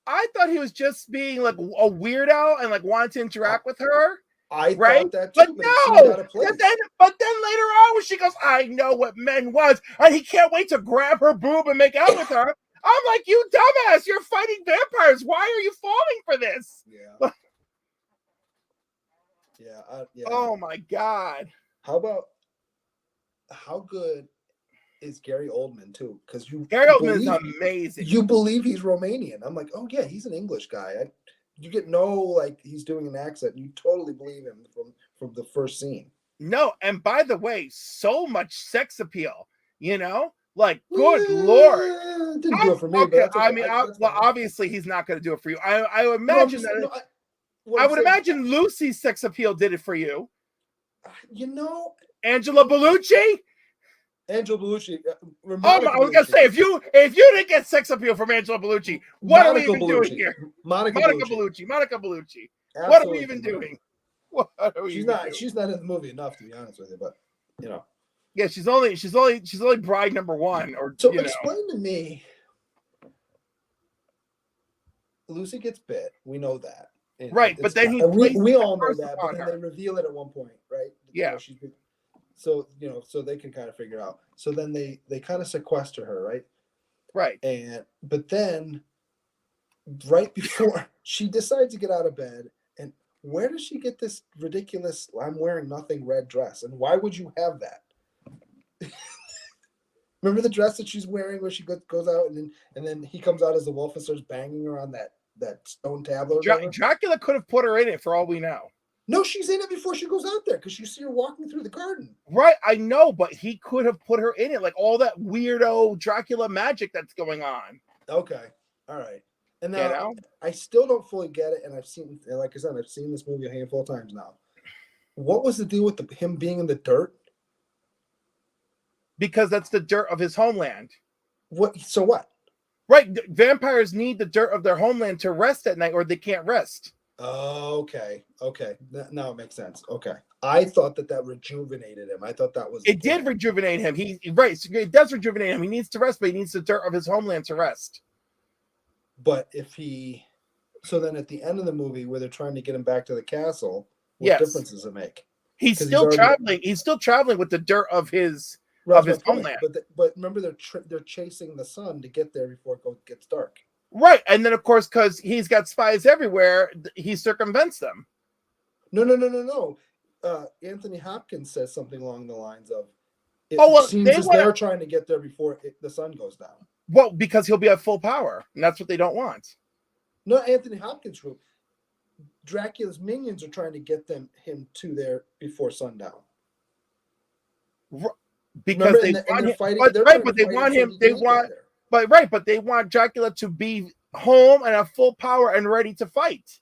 I thought he was just being like a weirdo and like wanted to interact with her. I thought that too, but no. But then later on, when she goes, "I know what men want," and he can't wait to grab her boob and make out with her. I'm like, you dumbass! You're fighting vampires. Why are you falling for this? Yeah. Yeah. Oh my god! How good is Gary Oldman too? Because Gary Oldman is amazing. You believe he's Romanian? I'm like, oh yeah, he's an English guy. You get like he's doing an accent. You totally believe him from the first scene. No, and by the way, so much sex appeal. Like, good Lord. Didn't do it for me. Okay, but I mean, obviously he's not going to do it for you. I would imagine I would imagine Lucy's sex appeal did it for you. Angela Bellucci. Angela Bellucci. I was gonna say if you didn't get sex appeal from Angela Bellucci, what are we even doing here? Monica Bellucci. Absolutely. What are we even doing? What are we? She's not in the movie enough, to be honest with you, but Yeah, she's only bride number one. Explain to me. Lucy gets bit. We know that. Right, but then we all know that, but then they reveal it at one point, right? Yeah. So they can kind of figure out. So then they kind of sequester her, right? Right. But then right before she decides to get out of bed, and where does she get this ridiculous "I'm wearing nothing" red dress? And why would you have that? Remember the dress that she's wearing where she goes out and then he comes out as the wolf and starts banging her on that stone tablet? Dracula could have put her in it for all we know. No, she's in it before she goes out there because you see her walking through the garden. Right, I know, but he could have put her in it, like all that weirdo Dracula magic that's going on. Okay, all right. And now I still don't fully get it, and I've seen this movie a handful of times now. What was the deal with him being in the dirt? Because that's the dirt of his homeland. What? So what? Right, vampires need the dirt of their homeland to rest at night, or they can't rest. Oh, okay. Now it makes sense. Okay. I thought that rejuvenated him. I thought that was... It did rejuvenate him. It does rejuvenate him. He needs to rest, but he needs the dirt of his homeland to rest. But so then at the end of the movie where they're trying to get him back to the castle, what difference does it make? He's still traveling. He's still traveling with the dirt of his homeland. But remember, they're chasing the sun to get there before it gets dark. Right, and then of course, because he's got spies everywhere, he circumvents them. No. Anthony Hopkins says something along the lines of, they're trying to get there before the sun goes down. Well, because he'll be at full power, and that's what they don't want. No, Anthony Hopkins' group. Dracula's minions are trying to get him to there before sundown. Because they want Dracula to be home and have full power and ready to fight.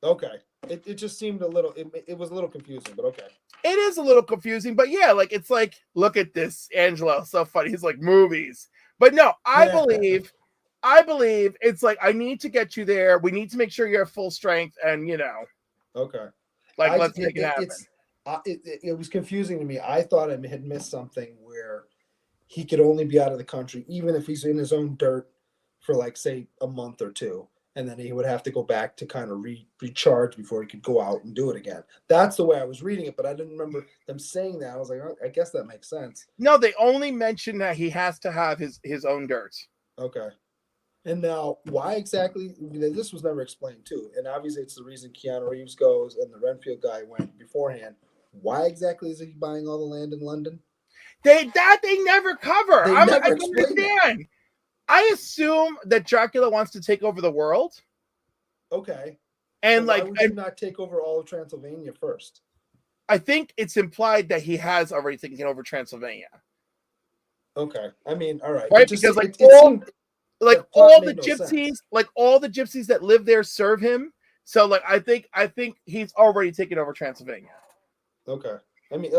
Okay. It just seemed a little. It was a little confusing, but okay. It is a little confusing, but yeah, like it's like, look at this, Angelo, so funny. He's like movies, but no, I believe it's like I need to get you there. We need to make sure you're at full strength, and Okay. let's make it happen. It was confusing to me. I thought I had missed something where he could only be out of the country, even if he's in his own dirt for like say a month or two, and then he would have to go back to kind of recharge before he could go out and do it again. That's the way I was reading it, but I didn't remember them saying that. I was like, oh, I guess that makes sense. No, they only mention that he has to have his own dirt. Okay. And now, why exactly? This was never explained too, and obviously it's the reason Keanu Reeves goes and the Renfield guy went beforehand. Why exactly is he buying all the land in London? They never cover. They I never don't explain understand. I assume that Dracula wants to take over the world. Okay. And why would you not take over all of Transylvania first? I think it's implied that he has already taken over Transylvania. Okay. I mean, all right. Right? Because all the gypsies that live there serve him. So like I think he's already taken over Transylvania. Okay. I mean,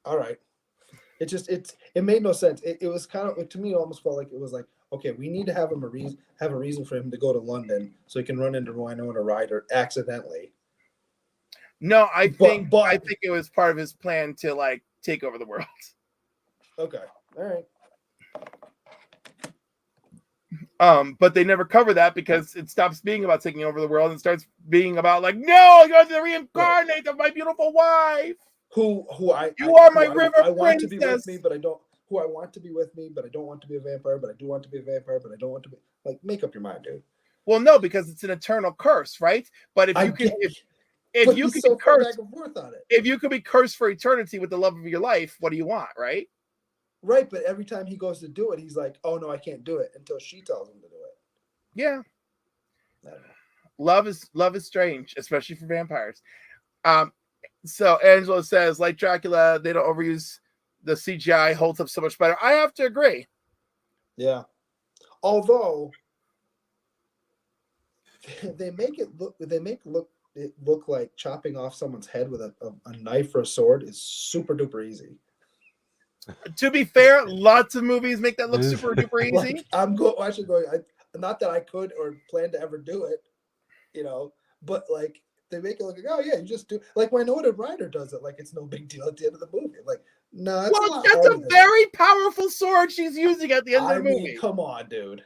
all right. It made no sense. It was kind of, to me, it almost felt like it was like, okay, we need to have him have a reason for him to go to London so he can run into Winona Ryder accidentally. No, I think it was part of his plan to like take over the world. Okay. All right. But they never cover that because it stops being about taking over the world and starts being about like, no, you're the reincarnate of my beautiful wife. You are my river I want princess. to be with me, but I don't. Who I want to be with me, but I don't want to be a vampire. But I do want to be a vampire, but I don't want to be. Like, make up your mind, dude. Well, no, because it's an eternal curse, right? But if you could be cursed for eternity with the love of your life, what do you want, right? Right, but every time he goes to do it, he's like, "Oh no, I can't do it," until she tells him to do it. Yeah. Love is strange, especially for vampires. So Angela says, like Dracula, they don't overuse the CGI, holds up so much better. I have to agree. Yeah. Although they make it look like chopping off someone's head with a knife or a sword is super duper easy. To be fair, lots of movies make that look super duper easy. Like, I'm actually going. Not that I could or plan to ever do it, but like they make it look like, oh yeah, you just do, like Winona Ryder does it like it's no big deal at the end of the movie. Like, no, that's a very powerful sword she's using at the end of the movie. Come on, dude.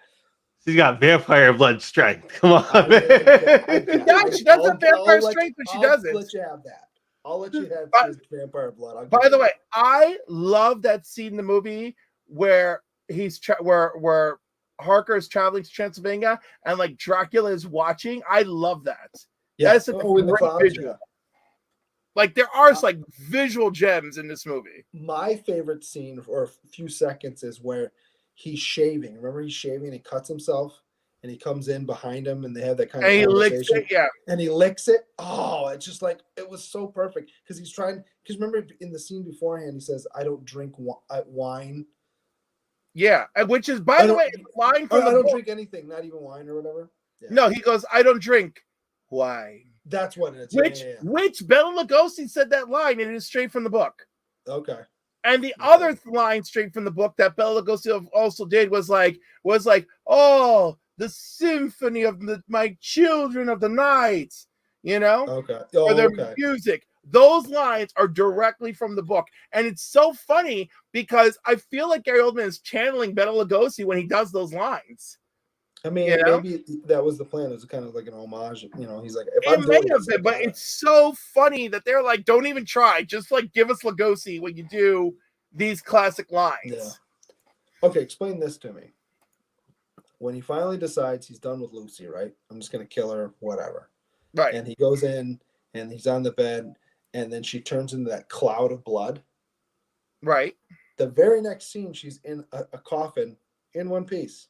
She's got vampire blood strength. Come on, man. She does have vampire strength, but she doesn't. I'll let you have that. I'll let you have his vampire blood. By the way, I love that scene in the movie where where Harker is traveling to Transylvania and like Dracula is watching. I love that. Yeah. That's a great visual. Yeah. Like there are like visual gems in this movie. My favorite scene for a few seconds is where he's shaving. Remember, he's shaving and he cuts himself and he comes in behind him and they have that kind of conversation. Licks it, yeah. And he licks it. Oh, it's just like, it was so perfect because because remember in the scene beforehand, he says, I don't drink wine. Yeah, which is, by the way, line from I don't drink anything, not even wine or whatever. Yeah. No, he goes, I don't drink wine. That's what it is. Which Bela Lugosi said that line, and it is straight from the book. Okay. And the other line straight from the book that Bela Lugosi also did was like, oh, the symphony of my children of the night, Okay. Or their music. Those lines are directly from the book. And it's so funny because I feel like Gary Oldman is channeling Bela Lugosi when he does those lines. I mean, maybe that was the plan. It was kind of like an homage. He's like, it may have been, but it's so funny that they're like, don't even try. Just like give us Lugosi when you do these classic lines. Yeah. Okay, explain this to me. When he finally decides he's done with Lucy, right? I'm just gonna kill her, whatever. Right. And he goes in and he's on the bed, and then she turns into that cloud of blood. Right. The very next scene, she's in a coffin in one piece.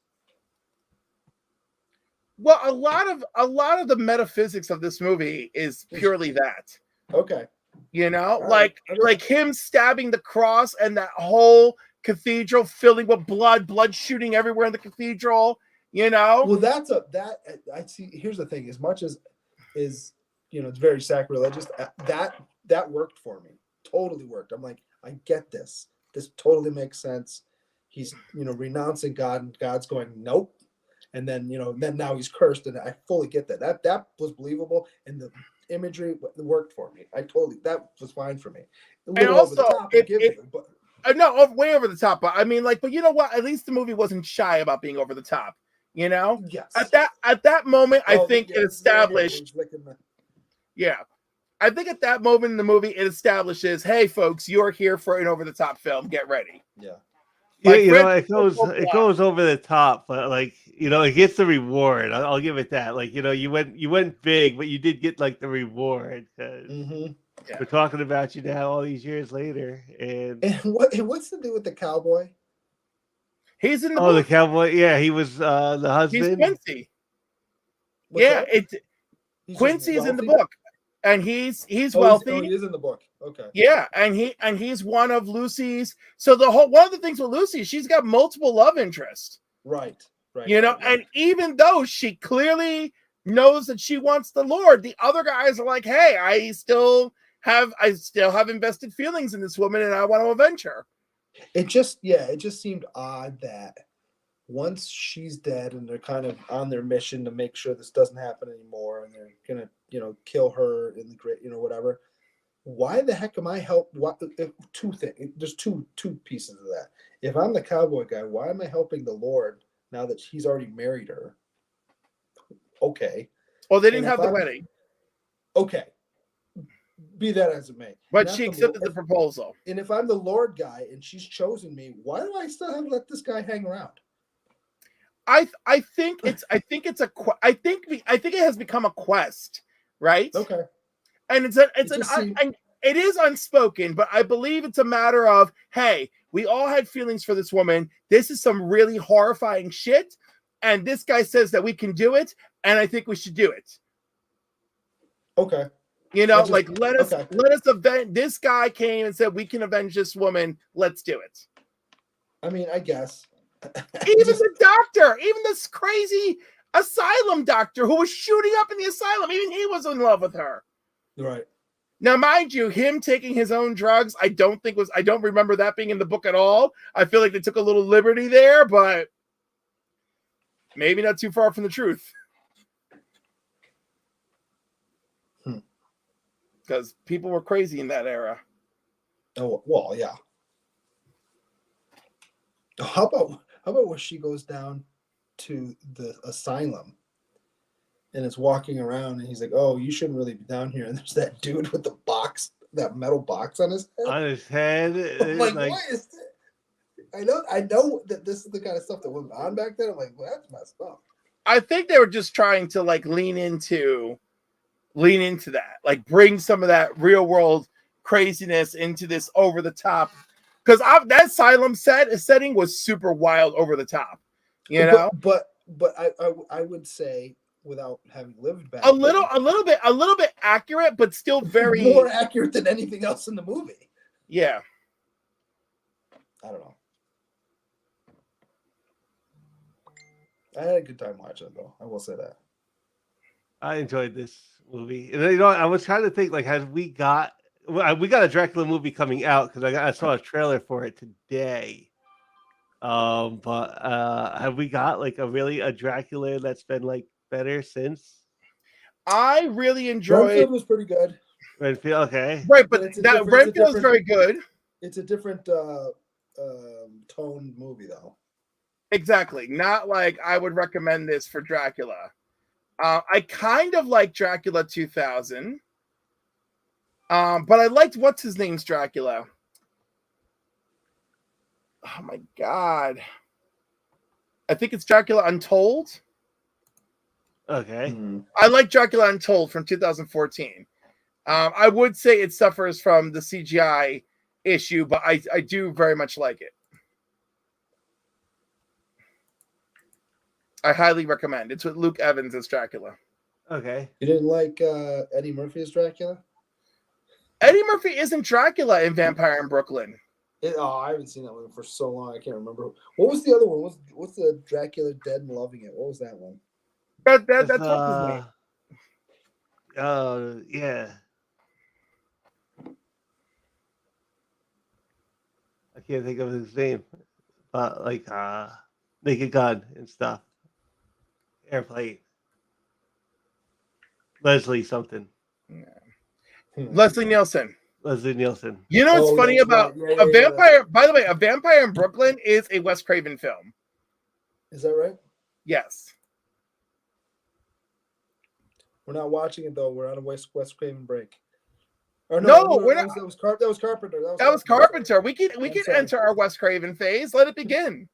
Well, a lot of the metaphysics of this movie is purely that. Okay. Like him stabbing the cross and that whole cathedral filling with blood shooting everywhere in the cathedral, Well, I see. Here's the thing: as much as it's very sacrilegious. That worked for me. Totally worked. I'm like, I get this. This totally makes sense. He's renouncing God, and God's going nope. And then then now he's cursed, and I fully get that. That was believable, and the imagery worked for me. That was fine for me. A And little over the also, top, I give you, but no, way over the top. But I mean, like, but you know what? At least the movie wasn't shy about being over the top. yes. At that moment, I think it established. Yeah, I think at that moment in the movie, it establishes, hey, folks, you're here for an over the top film. Get ready. Yeah. Like, it goes over the top, but like it gets the reward. I'll give it that. Like you went big, but you did get like the reward. We're talking about you now all these years later, and what's to do with the cowboy? He's in the book. The cowboy. Yeah, he was the husband. He's Quincy. Quincy's in the book, and he's wealthy. He is in the book. Okay. Yeah, and he's one of Lucy's. So one of the things with Lucy, she's got multiple love interests. Right. And even though she clearly knows that she wants the Lord, the other guys are like, hey, I still have invested feelings in this woman, and I want to avenge her. It just seemed odd that once she's dead and they're kind of on their mission to make sure this doesn't happen anymore, and they're gonna kill her in the great whatever. Why the heck am I two things? There's two pieces of that. If I'm the cowboy guy, why am I helping the Lord now that he's already married her? Okay. Well, they didn't have the wedding. Okay. Be that as it may. But she accepted the proposal. And if I'm the Lord guy and she's chosen me, why do I still have to let this guy hang around? I think it has become a quest, right? Okay. And it is unspoken, but I believe it's a matter of, hey, we all had feelings for this woman. This is some really horrifying shit, and this guy says that we can do it, and I think we should do it. Okay. Let us avenge. This guy came and said we can avenge this woman. Let's do it. I mean, I guess. Even the doctor, even this crazy asylum doctor who was shooting up in the asylum, even he was in love with her. Right. Now, mind you, him taking his own drugs, I don't remember that being in the book at all. I feel like they took a little liberty there, but maybe not too far from the truth. Because people were crazy in that era. Oh, well, yeah. How about when she goes down to the asylum and is walking around and he's like, oh, you shouldn't really be down here. And there's that dude with the box, that metal box on his head. On his head. I'm like, what is that? I know that this is the kind of stuff that went on back then. I'm like, well, that's messed up. I think they were just trying to like lean into that, like bring some of that real world craziness into this over the top. Because that asylum setting was super wild, over the top, But I would say, without having lived back, a little bit accurate, but still very more accurate than anything else in the movie. Yeah, I don't know. I had a good time watching it, though. I will say that. I enjoyed this movie, and I was trying to think like, we got a Dracula movie coming out because I saw a trailer for it today. But have we got like a Dracula that's been like better since? I really enjoyed. Renfield was pretty good. Renfield, okay, right, but that Renfield was very good. It's a different tone movie, though. Exactly, not like I would recommend this for Dracula. I kind of like Dracula 2000. But I liked what's his name's Dracula. Oh my god. I think it's Dracula Untold. Okay. I like Dracula Untold from 2014. I would say it suffers from the CGI issue, but I do very much like it. I highly recommend. It's with Luke Evans as Dracula. Okay. You didn't like Eddie Murphy as Dracula? Eddie Murphy isn't Dracula in Vampire in Brooklyn. I haven't seen that one for so long. I can't remember. What was the other one? What's the Dracula Dead and Loving It? What was that one? That's what's his name. Yeah. I can't think of his name, but like Naked Gun and stuff. Airplane. Leslie something. Leslie Nielsen. Leslie Nielsen. You know what's Oh, funny that's about right. Yeah, a yeah, yeah, vampire? By the way, a vampire in Brooklyn is a Wes Craven film. Is that right? Yes. We're not watching it though. We're on a West Craven break. Or No, we're that not. was Carpenter. That was Carpenter. We can I'm can sorry. enter our Wes Craven phase. Let it begin.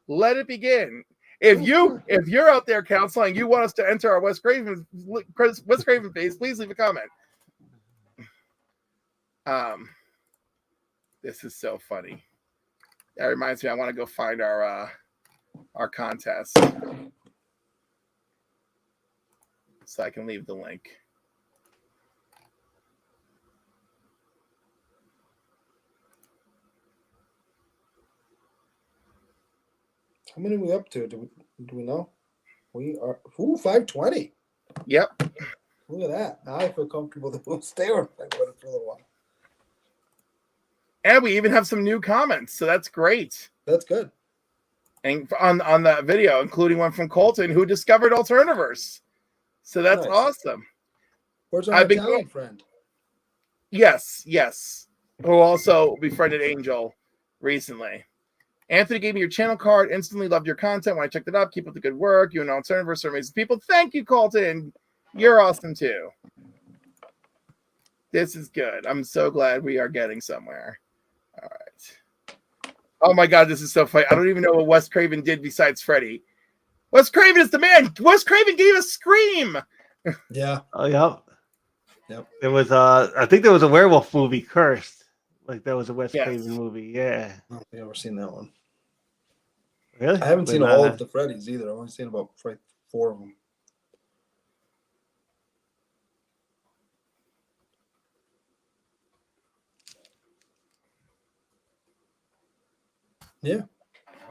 Let it begin. If you're out there counseling, you want us to enter our Wes Craven phase, please leave a comment. This is so funny. That reminds me, I want to go find our contest so I can leave the link. How many are we up to? Do we know? We are 520. Yep. Look at that. Now I feel comfortable that we'll stay on for a little while. And we even have some new comments, so that's great. That's good. And on that video, including one from Colton, who discovered Alterniverse. So that's Nice. awesome. Where's our Italian friend? Yes. Who also befriended Angel recently. Anthony gave me your channel card. Instantly loved your content when I checked it up. Keep up the good work. You and Alterniverse are amazing people. Thank you, Colton. You're awesome too. This is good. I'm so glad we are getting somewhere. All right. Oh my God, this is so funny. I don't even know what Wes Craven did besides Freddy. Wes Craven is the man. Wes Craven gave a Scream. Yeah. Oh, yep. Yep. There was I think there was a werewolf movie, Cursed. Like that was a Wes Yes. Craven movie. Yeah. I don't think I've ever seen that one. Really? I haven't But, seen all of the Freddys either. I've only seen about 4 of them. Yeah.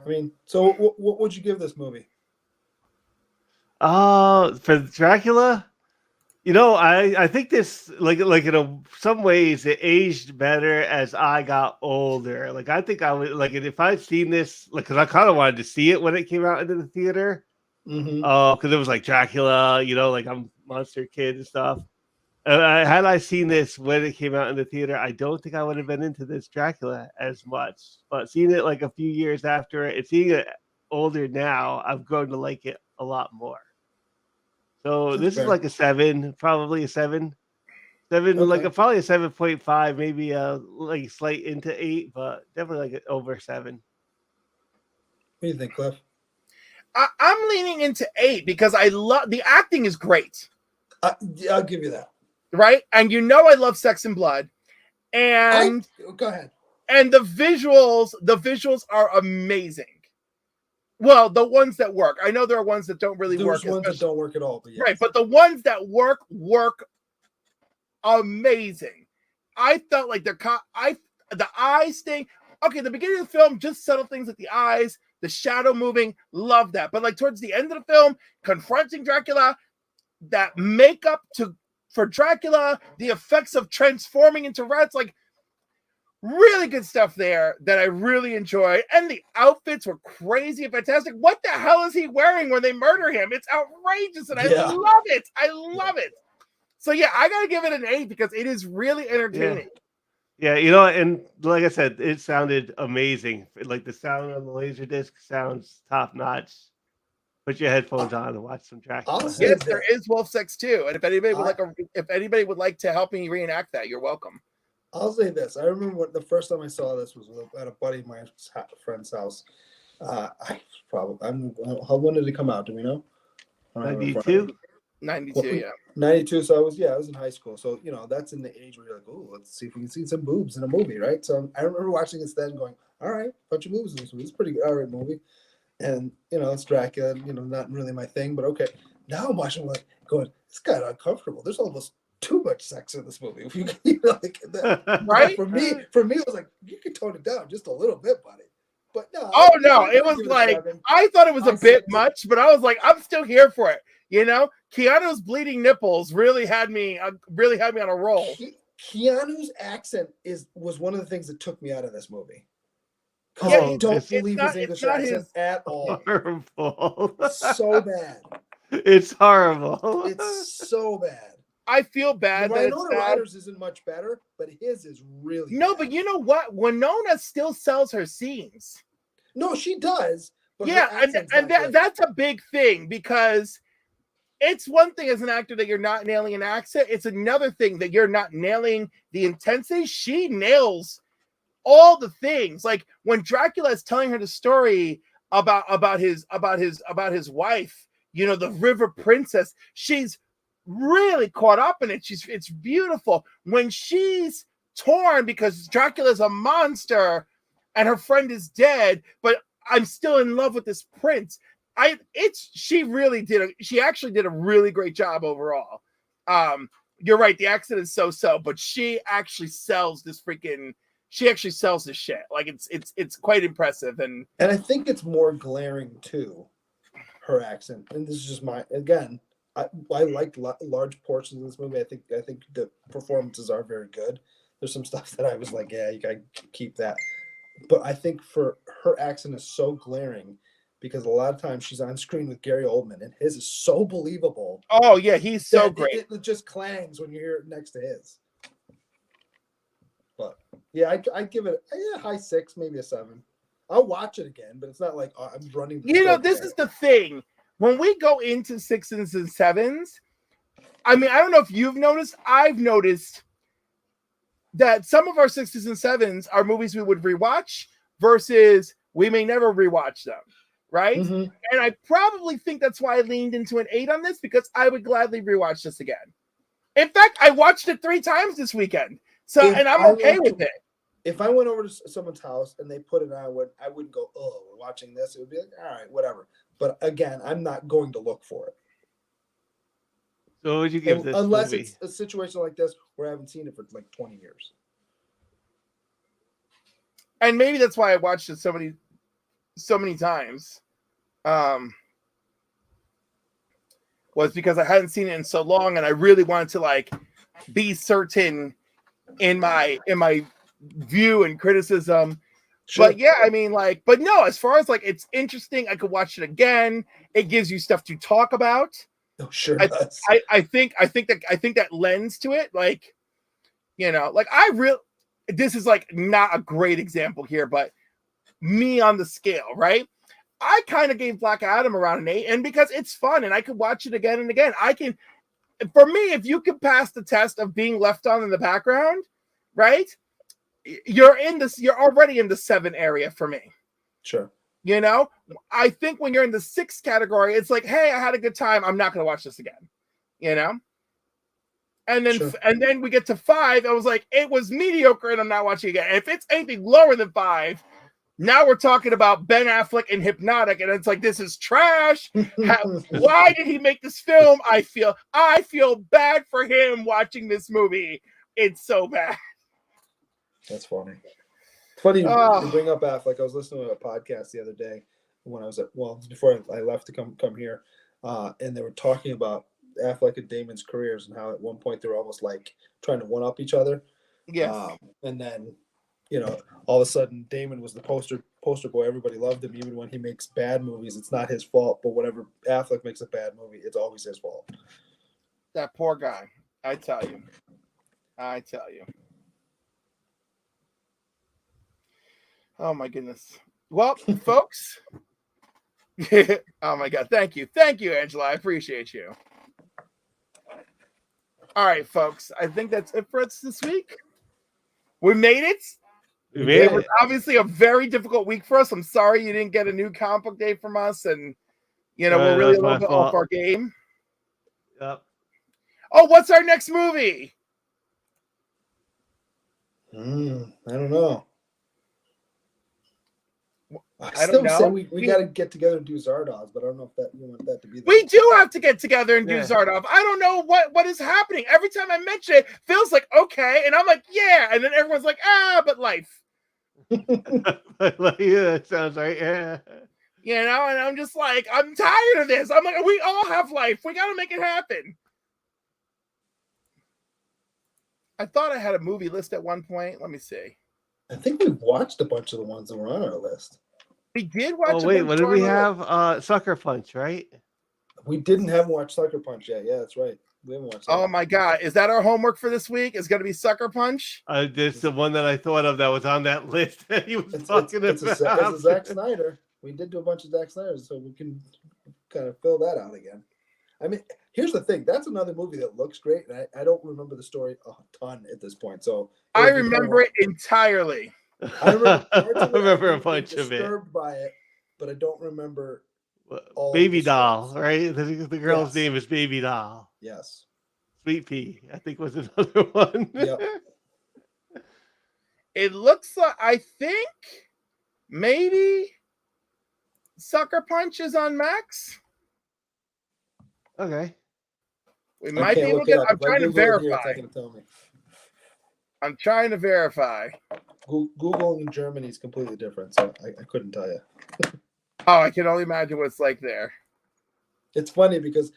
I mean, so what would you give this movie? For Dracula, I think this like in some ways it aged better as I got older. Like I think I would like it if I'd seen this, like because I kind of wanted to see it when it came out into the theater. Mm-hmm. Because it was like Dracula, like I'm monster kid and stuff. Had I seen this when it came out in the theater, I don't think I would have been into this Dracula as much. But seeing it like a few years after it and seeing it older now, I've grown to like it a lot more. So That's this fair. is like a 7, probably a 7. 7, Okay. like probably a 7.5, maybe like slight into 8, but definitely like over 7. What do you think, Cliff? I'm leaning into 8 because I love the acting is great. Yeah, I'll give you that. Right? And I love Sex and Blood. And Go ahead. and the visuals are amazing. Well, the ones that work. I know there are ones that don't really work. There's ones that don't work at all, but yes. Right, but the ones that work amazing. I felt like the eyes thing. Okay, the beginning of the film, just subtle things like the eyes, the shadow moving, love that. But like towards the end of the film, confronting Dracula, that makeup for Dracula, the effects of transforming into rats, like really good stuff there that I really enjoyed. And the outfits were crazy and fantastic. What the hell is he wearing when they murder him? It's outrageous, and I love it. I love it. So yeah, I gotta give it an 8 because it is really entertaining. Yeah, and like I said, it sounded amazing. Like the sound on the Laserdisc sounds top notch. Put your headphones on and watch some Dracula. say Yes, that- there is Wolf Sex 2, and if anybody would like to help me reenact that, you're welcome. I'll say this. I remember the first time I saw this was at a buddy of my friend's house. When did it come out? Do we know? 92? 92, yeah. 92. So I was in high school. So that's in the age where you're like, oh, let's see if we can see some boobs in a movie, right? So I remember watching this then, going, all right, bunch of boobs in this movie. It's a pretty good, all right movie. And it's Dracula. Not really my thing, but okay. Now I'm watching like going, it's kind of uncomfortable. There's almost too much sex in this movie. Right? For me, it was like you can tone it down just a little bit, buddy. But no. Oh no, it was like I thought it was a bit much, but I was like, I'm still here for it. You know, Keanu's bleeding nipples really had me on a roll. Keanu's accent was one of the things that took me out of this movie. Because Yeah, I don't believe his English accent at all. Horrible. So bad. It's horrible. It's so bad. I feel bad that it's Winona sad. Ryder's isn't much better, but his is really No, bad. but you know what? Winona still sells her scenes. No, she does. But her Yeah, accent's and not great. that's a big thing because it's one thing as an actor that you're not nailing an accent. It's another thing that you're not nailing the intensity. She nails all the things. Like when Dracula is telling her the story about his wife, you know, the river princess, she's really caught up in it. It's beautiful. When she's torn because Dracula's a monster and her friend is dead, but I'm still in love with this prince. She actually did a really great job overall. You're right, the accent is so, but she actually sells this shit. Like it's quite impressive. And I think it's more glaring too, her accent. And this is just I liked large portions of this movie. I think the performances are very good. There's some stuff that I was like, yeah, you gotta keep that. But I think for her accent is so glaring because a lot of times she's on screen with Gary Oldman and his is so believable. Oh yeah, he's so great. It just clangs when you hear it next to his. But yeah, I give it a high 6, maybe a 7. I'll watch it again, but it's not like I'm running. You know, this is the thing. When we go into 6s and 7s, I mean, I don't know if you've noticed. I've noticed that some of our 6s and 7s are movies we would rewatch versus we may never rewatch them, right? Mm-hmm. And I probably think that's why I leaned into an 8 on this because I would gladly rewatch this again. In fact, I watched it 3 times this weekend, and I'm okay with it. If I went over to someone's house and they put it on, I wouldn't go, oh, we're watching this. It would be like, all right, whatever. But again, I'm not going to look for it. So what would you give this unless movie? It's a situation like this where I haven't seen it for like 20 years. And maybe that's why I watched it so many times. Was because I hadn't seen it in so long and I really wanted to like be certain in my view and criticism. Sure. But yeah, I mean, like, but no, as far as like it's interesting, I could watch it again. It gives you stuff to talk about. Oh, sure. I think that lends to it. Like, you know, like this is like not a great example here, but me on the scale, right? I kind of gave Black Adam around an 8, and because it's fun and I could watch it again and again. For me, if you could pass the test of being left on in the background, right? You're already in the 7 area for me. Sure. You know, I think when you're in the 6 category, it's like, hey, I had a good time. I'm not going to watch this again. You know? And then sure. And then we get to 5. I was like, it was mediocre and I'm not watching it again. If it's anything lower than 5, now we're talking about Ben Affleck and Hypnotic, and it's like, this is trash. Why did he make this film? I feel bad for him watching this movie. It's so bad. That's funny. It's funny you bring up Affleck. I was listening to a podcast the other day when I was before I left to come here, and they were talking about Affleck and Damon's careers and how at one point they were almost like trying to one up each other. Yes. And then, you know, all of a sudden Damon was the poster boy. Everybody loved him, even when he makes bad movies. It's not his fault, but whenever Affleck makes a bad movie, it's always his fault. That poor guy. I tell you. Oh my goodness. Well, folks. Oh my God. Thank you, Angela. I appreciate you. All right, folks. I think that's it for us this week. We made it. It was obviously a very difficult week for us. I'm sorry you didn't get a new comic book day from us, and you know we're really a little bit off our game. Yep. Oh, what's our next movie? I don't know. I don't know. Say we got to get together and do Zardoz, but I don't know if you want that to be. We do have to get together and do Zardoz. I don't know what is happening. Every time I mention it, Phil's like, okay, and I'm like, yeah, and then everyone's like, but life. Yeah, that sounds right. Yeah. You know, and I'm just like, I'm tired of this. I'm like, we all have life. We got to make it happen. I thought I had a movie list at one point. Let me see. I think we've watched a bunch of the ones that were on our list. We did watch. Oh wait, what did we have? Sucker Punch, right? We haven't watched Sucker Punch yet. Yeah, that's right. We haven't watched. Oh my god, is that our homework for this week? Is going to be Sucker Punch? This is the one that I thought of that was on that list that he was talking about. It's a Zack Snyder. We did do a bunch of Zack Snyders, so we can kind of fill that out again. I mean, here's the thing. That's another movie that looks great, and I don't remember the story a ton at this point. So I remember it entirely. I remember a bunch of it. Disturbed by it, but I don't remember. Baby Doll, right? The girl's name is Baby Doll. Yes. Sweet Pea, I think, was another one. Yep. It looks like, I think maybe Sucker Punch is on Max. Okay. We might be able to get. I'm trying to verify. I'm trying to verify. Google in Germany is completely different, so I couldn't tell you. Oh, I can only imagine what it's like there. It's funny because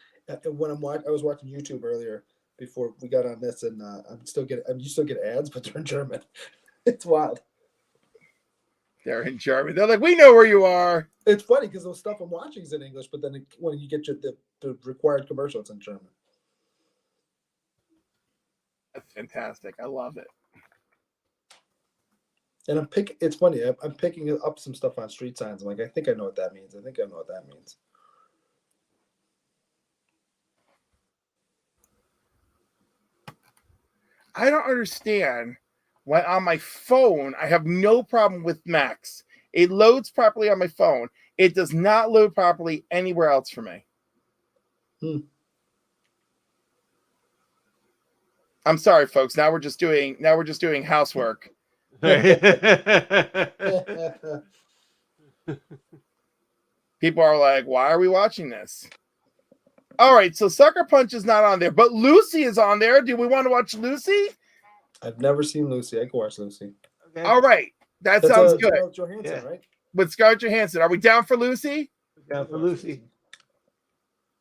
when I was watching YouTube earlier before we got on this, and you still get ads, but they're in German. It's wild. They're in German. They're like, we know where you are. It's funny because those stuff I'm watching is in English, but then when you get the required commercial, it's in German. That's fantastic. I love it. And it's funny. I'm picking up some stuff on street signs. I'm like, I think I know what that means. I think I know what that means. I don't understand why on my phone I have no problem with Max. It loads properly on my phone. It does not load properly anywhere else for me. I'm sorry, folks. Now we're just doing housework. People are like, why are we watching this? All right, so Sucker Punch is not on there, but Lucy is on there. Do we want to watch Lucy? I've never seen Lucy. I can watch Lucy. Okay. All right, that sounds good. Scarlett Johansson, right? With Scarlett Johansson. Are we down for Lucy? Down for Lucy.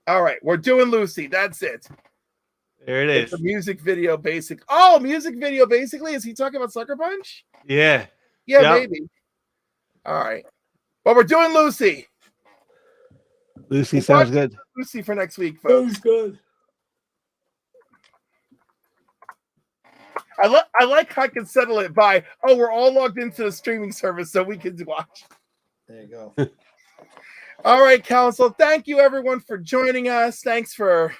All right, we're doing Lucy. That's it. There it is. It's a music video, basic. Oh, music video, basically. Is he talking about Sucker Punch? Yeah. Yeah, maybe. All right. Well, we're doing Lucy. Lucy sounds good. Lucy for next week, folks. Sounds good. I like how I can settle it by, we're all logged into the streaming service so we can watch. There you go. All right, Council. Thank you, everyone, for joining us. Thanks for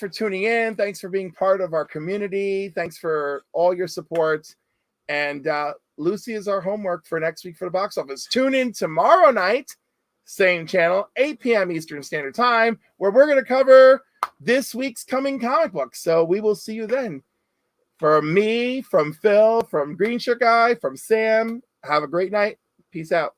tuning in. Thanks for being part of our community. Thanks for all your support. And Lucy is our homework for next week for the box office. Tune in tomorrow night, same channel, 8 p.m. Eastern Standard Time, where we're going to cover this week's coming comic books. So we will see you then. From me, from Phil, from Green Shirt Guy, from Sam, have a great night. Peace out.